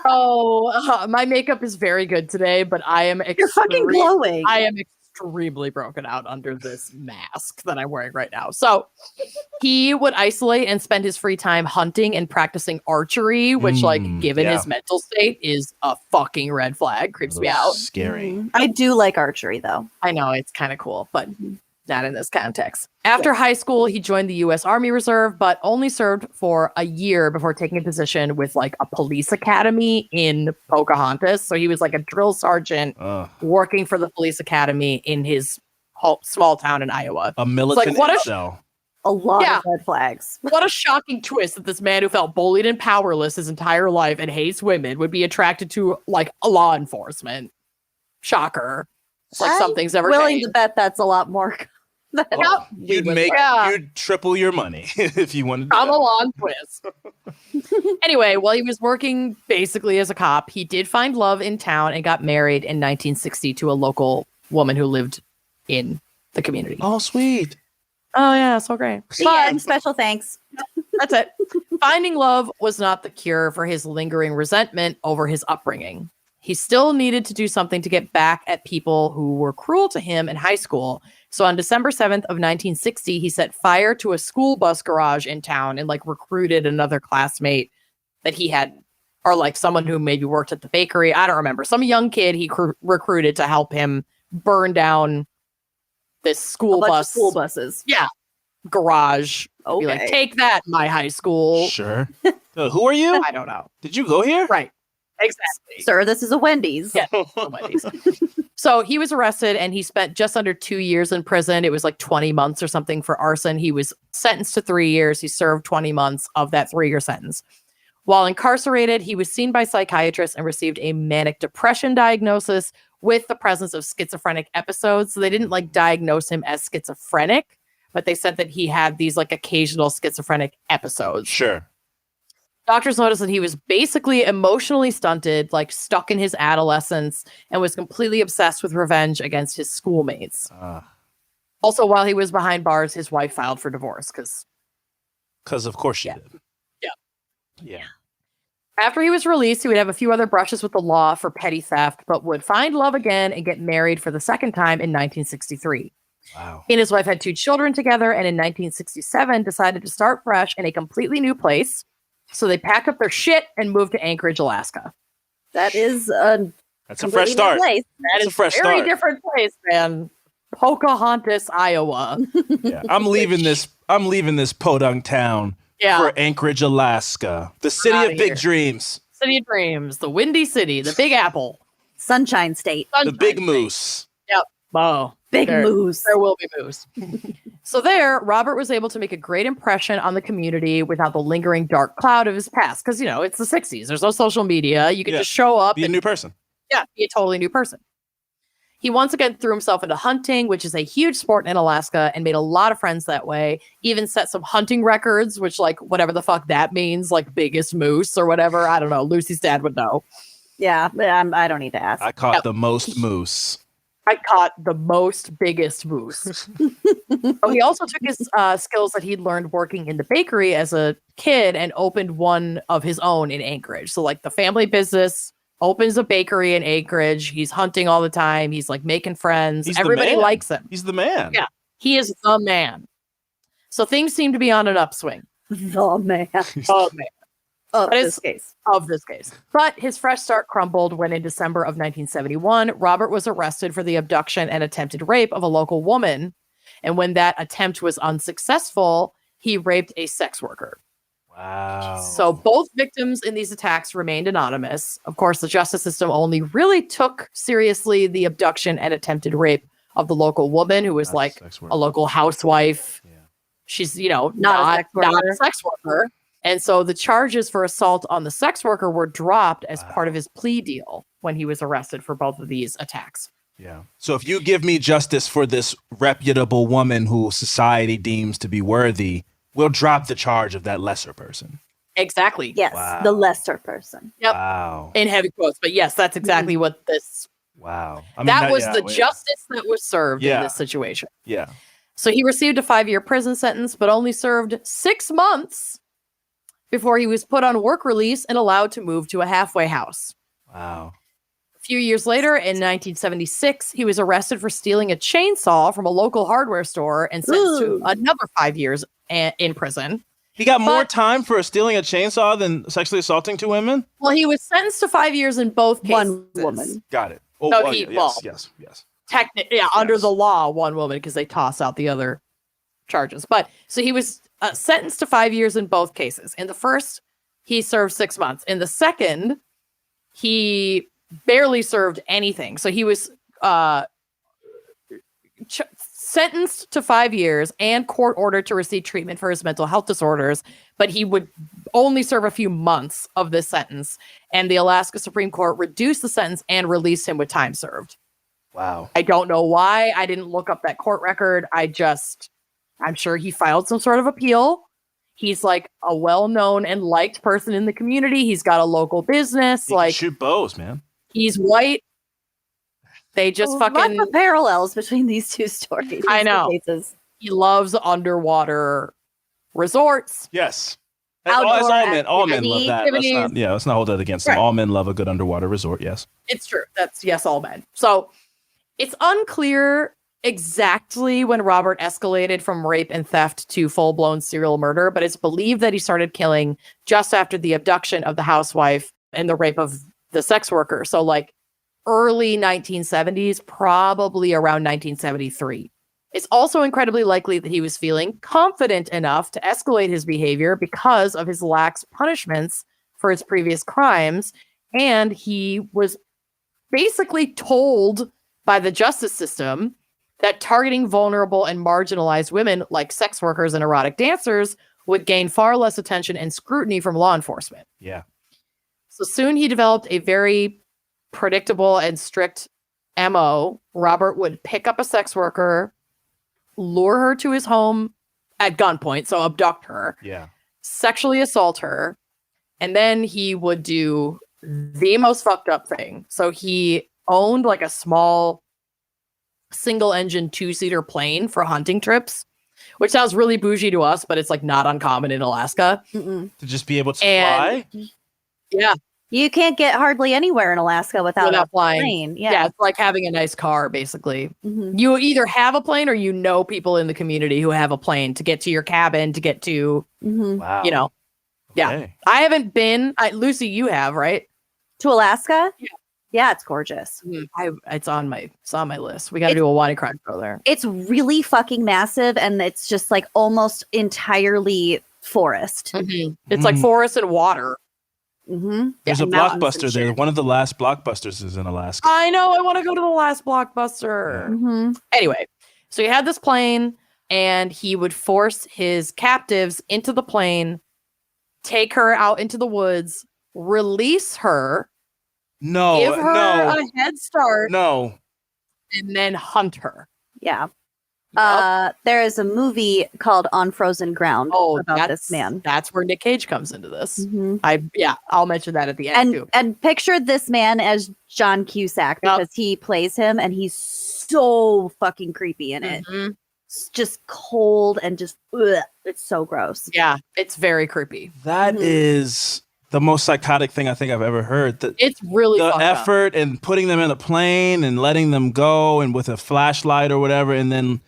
My makeup is very good today, but I am You're fucking glowing. I am extremely broken out under this mask that I'm wearing right now. So he would isolate and spend his free time hunting and practicing archery, which given his mental state is a fucking red flag. Creeps me out. Scary. I do like archery though. I know it's kind of cool, but not in this context. After high school, he joined the U.S. Army Reserve, but only served for a year before taking a position with like a police academy in Pocahontas. So he was like a drill sergeant working for the police academy in his small town in Iowa. A militant cell. A lot of red flags. What a shocking twist that this man who felt bullied and powerless his entire life and hates women would be attracted to like a law enforcement. Shocker. It's like something's ever willing changed. to bet that's a lot more. You'd triple your money if you wanted to. Come along, twist. Anyway, while he was working basically as a cop, he did find love in town and got married in 1960 to a local woman who lived in the community. Oh, sweet. Oh, yeah, so great. Special thanks. That's it. Finding love was not the cure for his lingering resentment over his upbringing. He still needed to do something to get back at people who were cruel to him in high school. So on December 7th of 1960, he set fire to a school bus garage in town and like recruited another classmate that he had, or like someone who maybe worked at the bakery. I don't remember. Some young kid he recruited to help him burn down this school buses. Yeah. Garage. Okay. Be like, take that, my high school. Sure. Who are you? I don't know. Did you go here? Right. Exactly. Sir, this is a Wendy's. Yeah, Wendy's. So he was arrested and he spent just under 2 years in prison. It was like 20 months or something for arson. He was sentenced to 3 years. He served 20 months of that 3-year sentence. While incarcerated, he was seen by psychiatrists and received a manic depression diagnosis with the presence of schizophrenic episodes. So they didn't like diagnose him as schizophrenic, but they said that he had these like occasional schizophrenic episodes. Sure. Doctors noticed that he was basically emotionally stunted, like stuck in his adolescence, and was completely obsessed with revenge against his schoolmates. Also, while he was behind bars, his wife filed for divorce because of course she did. Yeah. After he was released, he would have a few other brushes with the law for petty theft, but would find love again and get married for the second time in 1963. Wow. He and his wife had 2 children together, and in 1967 decided to start fresh in a completely new place. So they packed up their shit and moved to Anchorage, Alaska. That's a fresh start. Place. That is a very different place, man. Pocahontas, Iowa. Yeah. I'm leaving this podunk town for Anchorage, Alaska. The city of big dreams. City of dreams. The Windy City. The Big Apple. Sunshine State. The Big Moose. Yep. Oh. Big moose. There will be moose. So there, Robert was able to make a great impression on the community without the lingering dark cloud of his past. Because, it's the 60s. There's no social media. You can just show up. Be a new person. Yeah, be a totally new person. He once again threw himself into hunting, which is a huge sport in Alaska, and made a lot of friends that way. Even set some hunting records, which, like, whatever the fuck that means, like biggest moose or whatever. I don't know. Lucy's dad would know. Yeah, I don't need to ask. I caught the most moose. I caught the most biggest moose. He also took his skills that he'd learned working in the bakery as a kid and opened one of his own in Anchorage. So like the family business opens a bakery in Anchorage. He's hunting all the time. He's like making friends. Everybody likes him. He's the man. Yeah, he is the man. So things seem to be on an upswing. The man. The man. Of this case. But his fresh start crumbled when in December of 1971, Robert was arrested for the abduction and attempted rape of a local woman. And when that attempt was unsuccessful, he raped a sex worker. Wow. So both victims in these attacks remained anonymous. Of course, the justice system only really took seriously the abduction and attempted rape of the local woman who was like a local housewife. Yeah. She's, not a sex worker. And so the charges for assault on the sex worker were dropped as part of his plea deal when he was arrested for both of these attacks. Yeah. So if you give me justice for this reputable woman who society deems to be worthy, we'll drop the charge of that lesser person. Exactly. Yes, the lesser person. Yep. Wow. In heavy quotes. But yes, that's exactly what this... Wow. That was the justice that was served in this situation. Yeah. So he received a 5-year prison sentence, but only served 6 months before he was put on work release and allowed to move to a halfway house. Wow. A few years later, in 1976, he was arrested for stealing a chainsaw from a local hardware store and sentenced to another 5 years in prison. He got more time for stealing a chainsaw than sexually assaulting 2 women? Well, he was sentenced to 5 years in both cases. One woman. Got it. Yes. Technically, under the law, one woman, because they toss out the other charges. But so he was sentenced to 5 years in both cases. In the first, he served 6 months. In the second, he barely served anything. So he was sentenced to 5 years and court ordered to receive treatment for his mental health disorders, but he would only serve a few months of this sentence. And the Alaska Supreme Court reduced the sentence and released him with time served. Wow. I don't know why. I didn't look up that court record. I'm sure he filed some sort of appeal. He's like a well-known and liked person in the community. He's got a local business. He can shoot bows, man. He's white. They just fucking... Lots of parallels between these 2 stories. I know. Cases. He loves underwater resorts. Yes. All men love that. Let's not hold that against them. All men love a good underwater resort, yes. It's true. That's yes, all men. So it's unclear exactly when Robert escalated from rape and theft to full-blown serial murder, but it's believed that he started killing just after the abduction of the housewife and the rape of the sex worker. So like early 1970s, probably around 1973. It's also incredibly likely that he was feeling confident enough to escalate his behavior because of his lax punishments for his previous crimes. And he was basically told by the justice system that targeting vulnerable and marginalized women like sex workers and erotic dancers would gain far less attention and scrutiny from law enforcement. Yeah. So soon he developed a very predictable and strict MO. Robert would pick up a sex worker, lure her to his home at gunpoint, so abduct her, sexually assault her, and then he would do the most fucked up thing. So he owned like a small single engine 2-seater plane for hunting trips, which sounds really bougie to us, but it's like not uncommon in Alaska. Mm-mm. To just be able to fly? Yeah. You can't get hardly anywhere in Alaska without a flying. plane. Yeah, it's like having a nice car, basically. Mm-hmm. You either have a plane or you know people in the community who have a plane to get to your cabin, to get to, Wow. you know. Yeah. Okay. I haven't been. Lucy, you have, right? To Alaska? Yeah. Yeah, it's gorgeous. It's on my list. We got to do a wine and crime show there. It's really fucking massive, and it's just like almost entirely forest. Mm-hmm. It's like forest and water. Mm-hmm. There's a Blockbuster there. One of the last Blockbusters is in Alaska. I know. I want to go to the last Blockbuster. Mm-hmm. Anyway, so he had this plane, and he would force his captives into the plane, take her out into the woods, release her, give her a head start, and then hunt her. Yeah. Yep. There is a movie called On Frozen Ground about this man. That's where Nick Cage comes into this. Mm-hmm. I'll mention that at the end too. And picture this man as John Cusack because he plays him, and he's so fucking creepy in it. Mm-hmm. It's just cold and just it's so gross. Yeah, it's very creepy. That is the most psychotic thing I think I've ever heard. It's really the effort and putting them in a plane and letting them go and with a flashlight or whatever, and then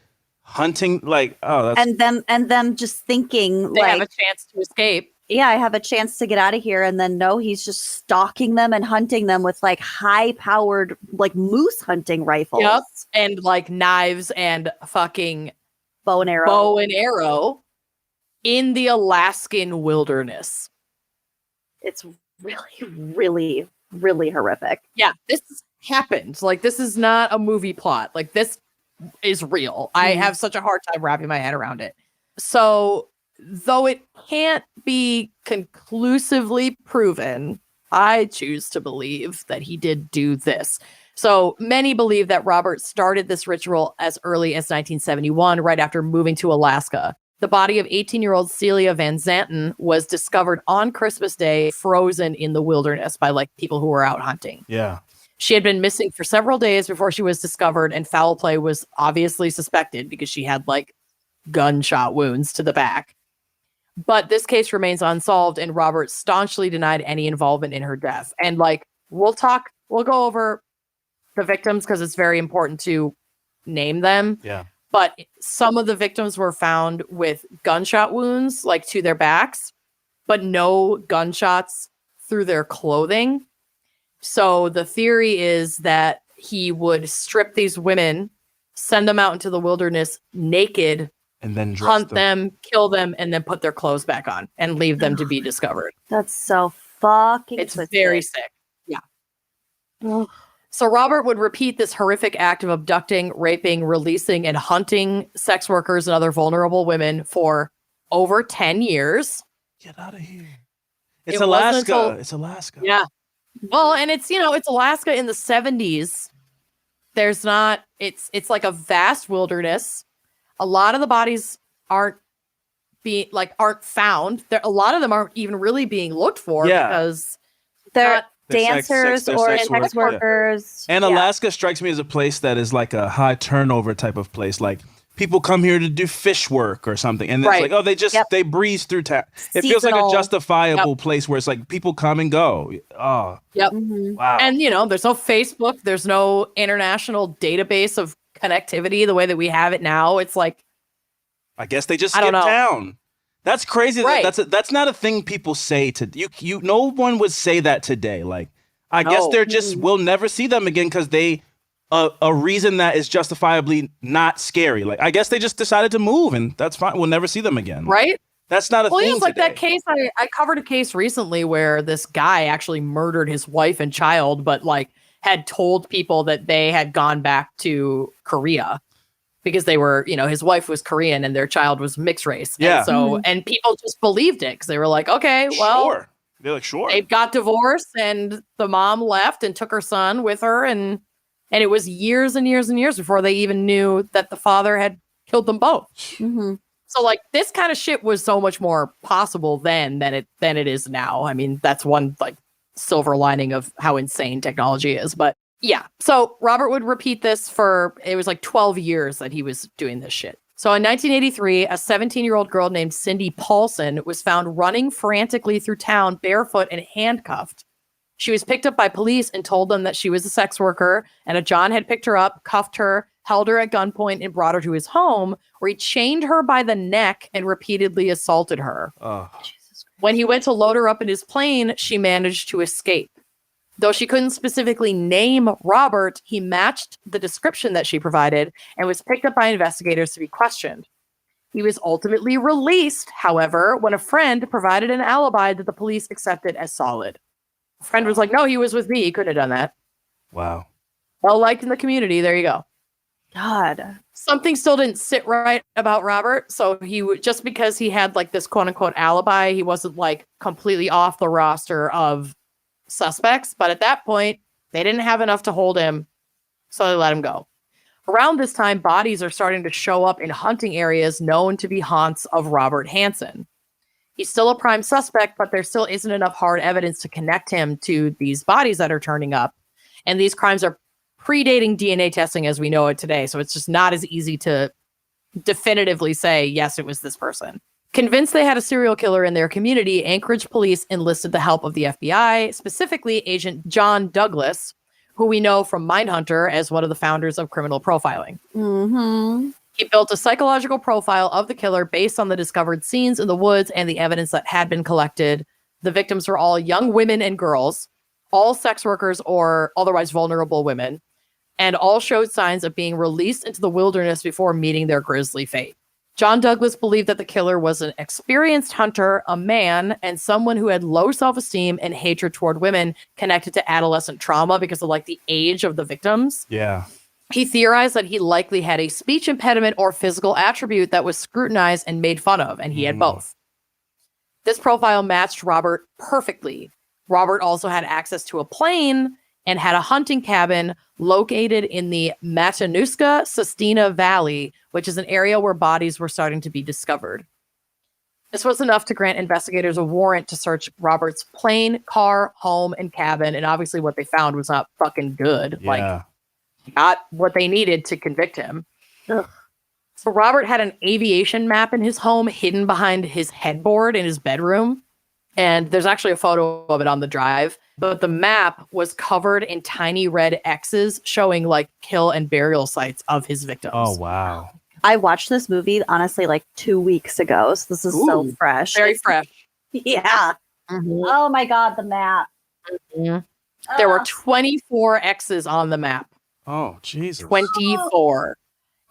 hunting and them just thinking they like have a chance to escape. Yeah, I have a chance to get out of here, and then no, he's just stalking them and hunting them with like high-powered like moose hunting rifles. Yep, and like knives and fucking bow and arrow in the Alaskan wilderness. It's really, really, really horrific. Yeah, this happened. Like, this is not a movie plot. Like, this is real. I have such a hard time wrapping my head around it. So, though it can't be conclusively proven, I choose to believe that he did do this. So, many believe that Robert started this ritual as early as 1971, right after moving to Alaska. The body of 18-year-old Celia Van Zanten was discovered on Christmas Day, frozen in the wilderness by like people who were out hunting. Yeah. She had been missing for several days before she was discovered, and foul play was obviously suspected because she had like gunshot wounds to the back. But this case remains unsolved, and Robert staunchly denied any involvement in her death. And like, we'll go over the victims because it's very important to name them. Yeah. But some of the victims were found with gunshot wounds, like to their backs, but no gunshots through their clothing. So the theory is that he would strip these women, send them out into the wilderness naked, and then hunt them, kill them, and then put their clothes back on and leave them to be discovered. That's so fucking It's twisted. very sick. Yeah. Ugh. So Robert would repeat this horrific act of abducting, raping, releasing, and hunting sex workers and other vulnerable women for over 10 years. Get out of here. It's Alaska. It's Alaska. Yeah. Well, and it's Alaska in the 70s. There's not, it's like a vast wilderness. A lot of the bodies aren't found. A lot of them aren't even really being looked for because they're dancers or sex workers. And Alaska strikes me as a place that is like a high turnover type of place. Like people come here to do fish work or something. And it's like, oh, they breeze through town. It feels like a justifiable place where it's like people come and go. Oh, yep. Wow. And there's no Facebook. There's no international database of connectivity the way that we have it now. It's like, I guess they just skip town. That's crazy. Right. That's not a thing people say to you. No one would say that today. Like, I guess they're just, we'll never see them again because they, a reason that is justifiably not scary. Like, I guess they just decided to move and that's fine. We'll never see them again. Right. That's not a thing. It's like that case. I covered a case recently where this guy actually murdered his wife and child, but like had told people that they had gone back to Korea because they were, his wife was Korean and their child was mixed race. Yeah. And so, and people just believed it because they were like, okay, well, sure. They're like, sure. They got divorced and the mom left and took her son with her. And it was years and years and years before they even knew that the father had killed them both. Mm-hmm. So like this kind of shit was so much more possible then than it is now. I mean, that's one like silver lining of how insane technology is. But yeah, so Robert would repeat this it was like 12 years that he was doing this shit. So in 1983, a 17-year-old girl named Cindy Paulson was found running frantically through town barefoot and handcuffed. She was picked up by police and told them that she was a sex worker and a John had picked her up, cuffed her, held her at gunpoint, and brought her to his home, where he chained her by the neck and repeatedly assaulted her. Oh. When he went to load her up in his plane, she managed to escape. Though she couldn't specifically name Robert, he matched the description that she provided and was picked up by investigators to be questioned. He was ultimately released, however, when a friend provided an alibi that the police accepted as solid. A friend was like, no, he was with me. He couldn't have done that. Wow. Well liked in the community. There you go. God. Something still didn't sit right about Robert. So just because he had like this quote unquote alibi, he wasn't like completely off the roster of suspects. But at that point, they didn't have enough to hold him. So they let him go. Around this time, bodies are starting to show up in hunting areas known to be haunts of Robert Hansen. He's still a prime suspect, but there still isn't enough hard evidence to connect him to these bodies that are turning up. And these crimes are predating DNA testing as we know it today. So it's just not as easy to definitively say, yes, it was this person. Convinced they had a serial killer in their community, Anchorage police enlisted the help of the FBI, specifically Agent John Douglas, who we know from Mindhunter as one of the founders of criminal profiling. Mm-hmm. He built a psychological profile of the killer based on the discovered scenes in the woods and the evidence that had been collected. The victims were all young women and girls, all sex workers or otherwise vulnerable women, and all showed signs of being released into the wilderness before meeting their grisly fate. John Douglas believed that the killer was an experienced hunter, a man, and someone who had low self-esteem and hatred toward women connected to adolescent trauma because of like the age of the victims. Yeah. He theorized that he likely had a speech impediment or physical attribute that was scrutinized and made fun of, and he had both. This profile matched Robert perfectly. Robert also had access to a plane and had a hunting cabin located in the Matanuska-Sustina Valley, which is an area where bodies were starting to be discovered. This was enough to grant investigators a warrant to search Robert's plane, car, home, and cabin, and obviously what they found was not fucking good. Yeah. Like, not what they needed to convict him. Ugh. So Robert had an aviation map in his home hidden behind his headboard in his bedroom. And there's actually a photo of it on the drive. But the map was covered in tiny red X's showing like kill and burial sites of his victims. Oh, wow. I watched this movie, honestly, like 2 weeks ago. So this is so fresh. Very fresh. Yeah. Mm-hmm. Oh my God, the map. Mm-hmm. There were 24 X's on the map. Oh, Jesus. 24.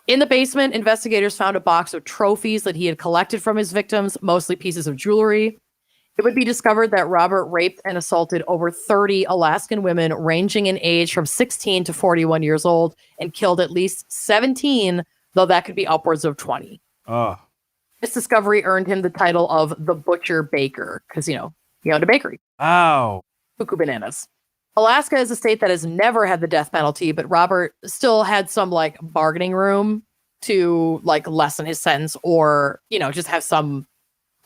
In the basement, investigators found a box of trophies that he had collected from his victims, mostly pieces of jewelry. It would be discovered that Robert raped and assaulted over 30 Alaskan women ranging in age from 16 to 41 years old and killed at least 17, though that could be upwards of 20. Oh. This discovery earned him the title of the Butcher Baker because, he owned a bakery. Wow. Cuckoo bananas. Alaska is a state that has never had the death penalty, but Robert still had some like bargaining room to like lessen his sentence or, just have some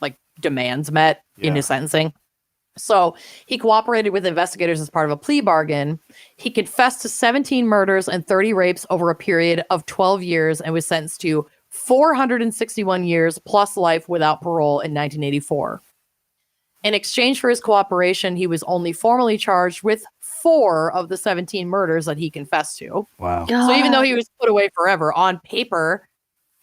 like demands met in his sentencing. So he cooperated with investigators as part of a plea bargain. He confessed to 17 murders and 30 rapes over a period of 12 years and was sentenced to 461 years plus life without parole in 1984. In exchange for his cooperation, he was only formally charged with 4 of the 17 murders that he confessed to. Wow. God. So even though he was put away forever, on paper,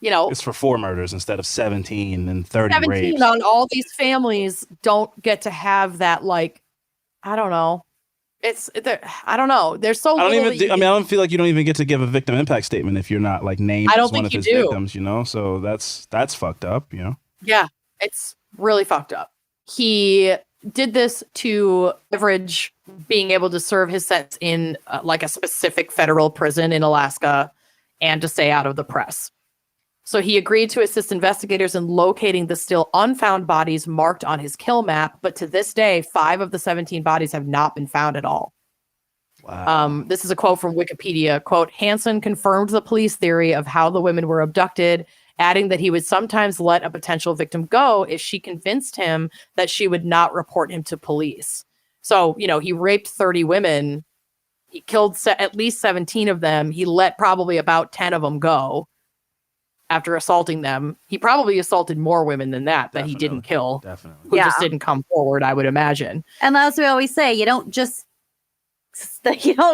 it's for 4 murders instead of 17 and 30 17 rapes. on all these families don't get to have that, like, I don't know. I don't know. There's so I little. I don't feel like you don't even get to give a victim impact statement if you're not like named I don't as one think of you his do. victims, So that's fucked up, Yeah, it's really fucked up. He did this to leverage being able to serve his sentence in like a specific federal prison in Alaska and to stay out of the press. So he agreed to assist investigators in locating the still unfound bodies marked on his kill map. But to this day, 5 of the 17 bodies have not been found at all. Wow. This is a quote from Wikipedia. Quote, Hansen confirmed the police theory of how the women were abducted, adding that he would sometimes let a potential victim go if she convinced him that she would not report him to police. So, he raped 30 women. He killed at least 17 of them. He let probably about 10 of them go after assaulting them. He probably assaulted more women than that he didn't kill. Definitely. Who just didn't come forward, I would imagine. And as we always say, you don't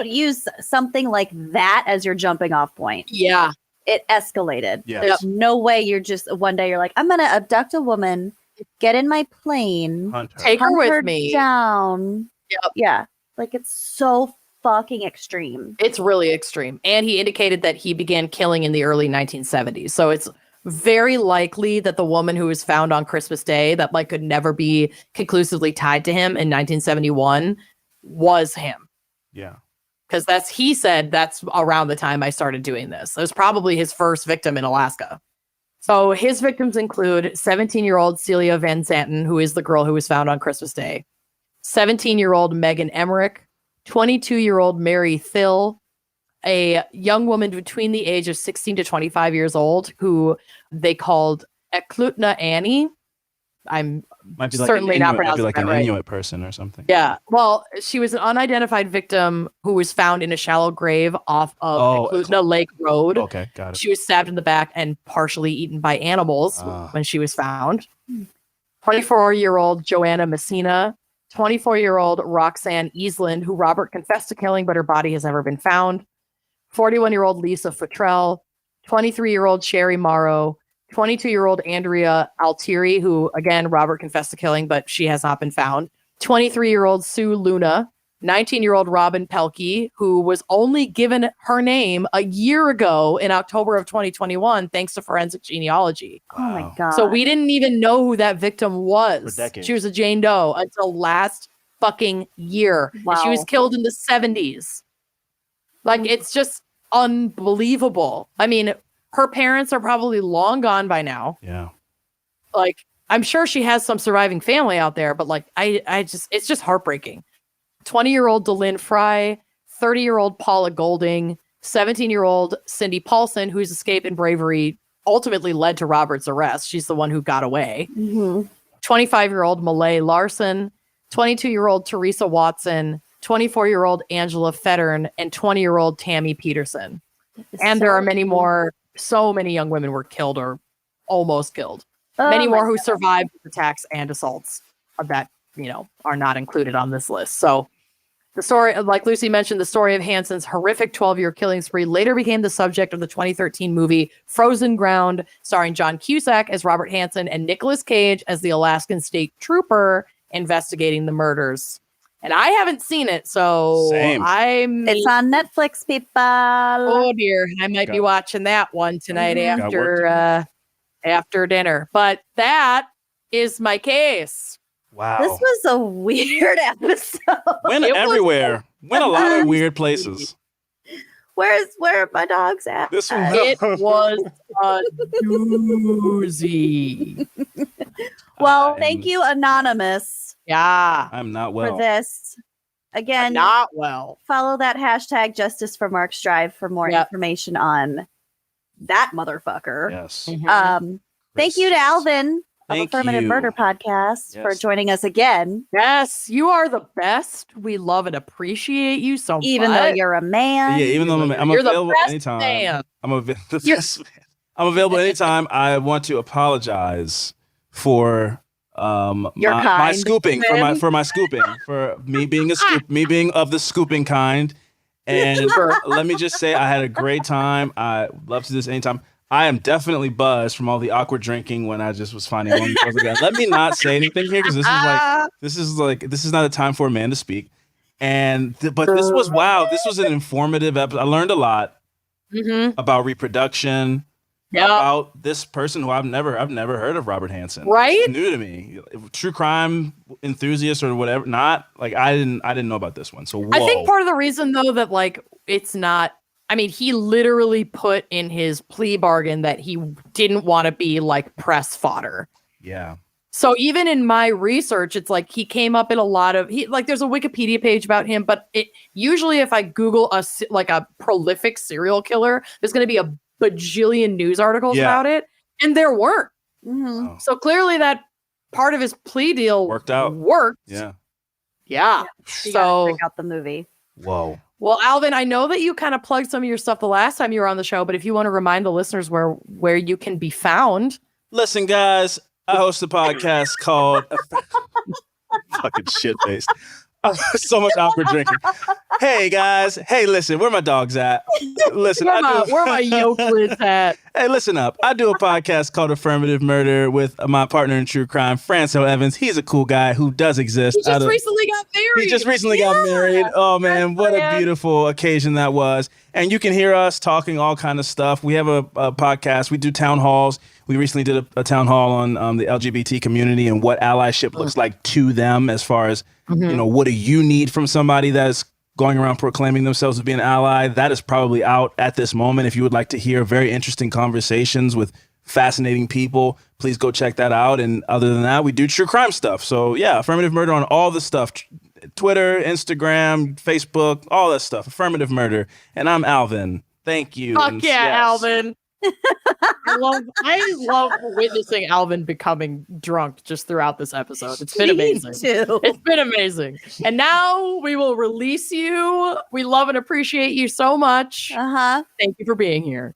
use something like that as your jumping off point. Yeah. It escalated. Yes. There's no way you're just one day you're like, I'm going to abduct a woman, get in my plane, take her with me down. Yep. Yeah. Like, it's so fucking extreme. It's really extreme. And he indicated that he began killing in the early 1970s. So it's very likely that the woman who was found on Christmas Day that could never be conclusively tied to him in 1971 was him. Yeah. Because he said that's around the time I started doing this. It was probably his first victim in Alaska. So his victims include 17-year-old Celia Van Zanten, who is the girl who was found on Christmas Day, 17-year-old Megan Emmerich, 22-year-old Mary Thill, a young woman between the age of 16 to 25 years old who they called Eklutna Annie. I'm certainly not pronouncing that right. Might be like an Inuit person or something. Yeah. Well, she was an unidentified victim who was found in a shallow grave off of Eklutna Lake Road. Okay, got it. She was stabbed in the back and partially eaten by animals when she was found. 24-year-old Joanna Messina, 24-year-old Roxanne Eastland, who Robert confessed to killing, but her body has never been found. 41-year-old Lisa Futrell, 23-year-old Sherry Morrow, 22-year-old Andrea Altieri, who, again, Robert confessed to killing, but she has not been found. 23-year-old Sue Luna, 19-year-old Robin Pelkey, who was only given her name a year ago in October of 2021, thanks to forensic genealogy. Oh my God. So we didn't even know who that victim was. For decades. She was a Jane Doe until last fucking year. Wow. And she was killed in the 70s. It's just unbelievable. I mean, her parents are probably long gone by now. Yeah. I'm sure she has some surviving family out there, but it's just heartbreaking. 20-year-old DeLynn Fry, 30-year-old Paula Golding, 17-year-old Cindy Paulson, whose escape and bravery ultimately led to Robert's arrest. She's the one who got away. Mm-hmm. 25-year-old Malay Larson, 22-year-old Teresa Watson, 24-year-old Angela Fettern, and 20-year-old Tammy Peterson. And there are many more. So many young women were killed or almost killed. Many more who survived attacks and assaults that, are not included on this list. So the story, like Lucy mentioned, the story of Hansen's horrific 12-year killing spree later became the subject of the 2013 movie Frozen Ground, starring John Cusack as Robert Hansen and Nicolas Cage as the Alaskan state trooper investigating the murders. And I haven't seen it, so Same. It's on Netflix, people. Oh dear, I might be watching that one tonight after dinner. But that is my case. Wow. This was a weird episode. Went everywhere. Went a lot of weird places. Where are my dogs at? This one. It was a doozy. Well, thank you, Anonymous. Yeah. I'm not well. For this. Again, not well. Follow that hashtag Justice for Mark Strive for more information on that motherfucker. Yes. Mm-hmm. Thank you to Alvin of Affirmative Murder Podcast for joining us again. Yes, you are the best. We love and appreciate you so much. Even though you're a man. Yeah, even though I'm available anytime. Man. I'm available anytime. I want to apologize for my scooping for my scooping for me being me being of the scooping kind. And let me just say, I had a great time. I love to do this anytime. I am definitely buzzed from all the awkward drinking when I just was finding one. Let me not say anything here because this is not a time for a man to speak. But this was an informative episode. I learned a lot about reproduction, about this person who I've never heard of, Robert Hansen. Right? It's new to me. True crime enthusiast or whatever. Not like I didn't know about this one. So whoa. I think part of the reason though that like it's not. I mean, he literally put in his plea bargain that he didn't want to be like press fodder. Yeah. So even in my research, it's like he came up in a lot of there's a Wikipedia page about him, but it usually if I Google a prolific serial killer, there's going to be a bajillion news articles about it, and there weren't. Mm-hmm. Oh. So clearly that part of his plea deal worked out. Yeah. So check out the movie. Whoa. Well, Alvin, I know that you kind of plugged some of your stuff the last time you were on the show, but if you want to remind the listeners where you can be found. Listen, guys, I host a podcast called fucking shit-faced. So much awkward drinking. Hey, guys. Hey, listen, where my dogs at? Listen, where my yokelids at? Hey, listen up. I do a podcast called Affirmative Murder with my partner in true crime, Franco Evans. He's a cool guy who does exist. He just recently got married. Oh, man, what a beautiful occasion that was. And you can hear us talking all kind of stuff. We have a podcast. We do town halls. We recently did a town hall on the LGBT community and what allyship looks like to them as far as, what do you need from somebody that's going around proclaiming themselves as being an ally. That is probably out at this moment. If you would like to hear very interesting conversations with fascinating people, please go check that out. And other than that, we do true crime stuff. So yeah, Affirmative Murder on all the stuff. Twitter, Instagram, Facebook, all that stuff. Affirmative Murder. And I'm Alvin. Thank you. Fuck Alvin. I love witnessing Alvin becoming drunk just throughout this episode. It's been amazing. It's been amazing. And now we will release you. We love and appreciate you so much. Thank you for being here.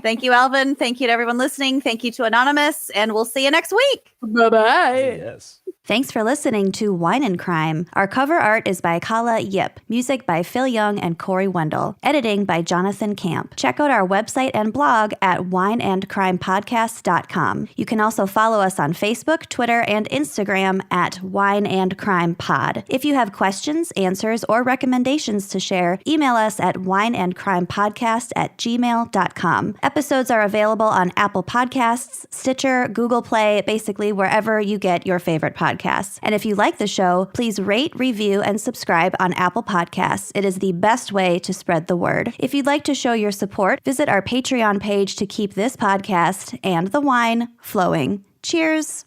Thank you, Alvin. Thank you to everyone listening. Thank you to Anonymous. And we'll see you next week. Bye-bye. Yes. Thanks for listening to Wine and Crime. Our cover art is by Kala Yip. Music by Phil Young and Corey Wendell. Editing by Jonathan Camp. Check out our website and blog at wineandcrimepodcast.com. You can also follow us on Facebook, Twitter, and Instagram at Wine and Crime Pod. If you have questions, answers, or recommendations to share, email us at wineandcrimepodcast@gmail.com. Episodes are available on Apple Podcasts, Stitcher, Google Play, basically wherever you get your favorite podcasts. And if you like the show, please rate, review, and subscribe on Apple Podcasts. It is the best way to spread the word. If you'd like to show your support, visit our Patreon page to keep this podcast and the wine flowing. Cheers!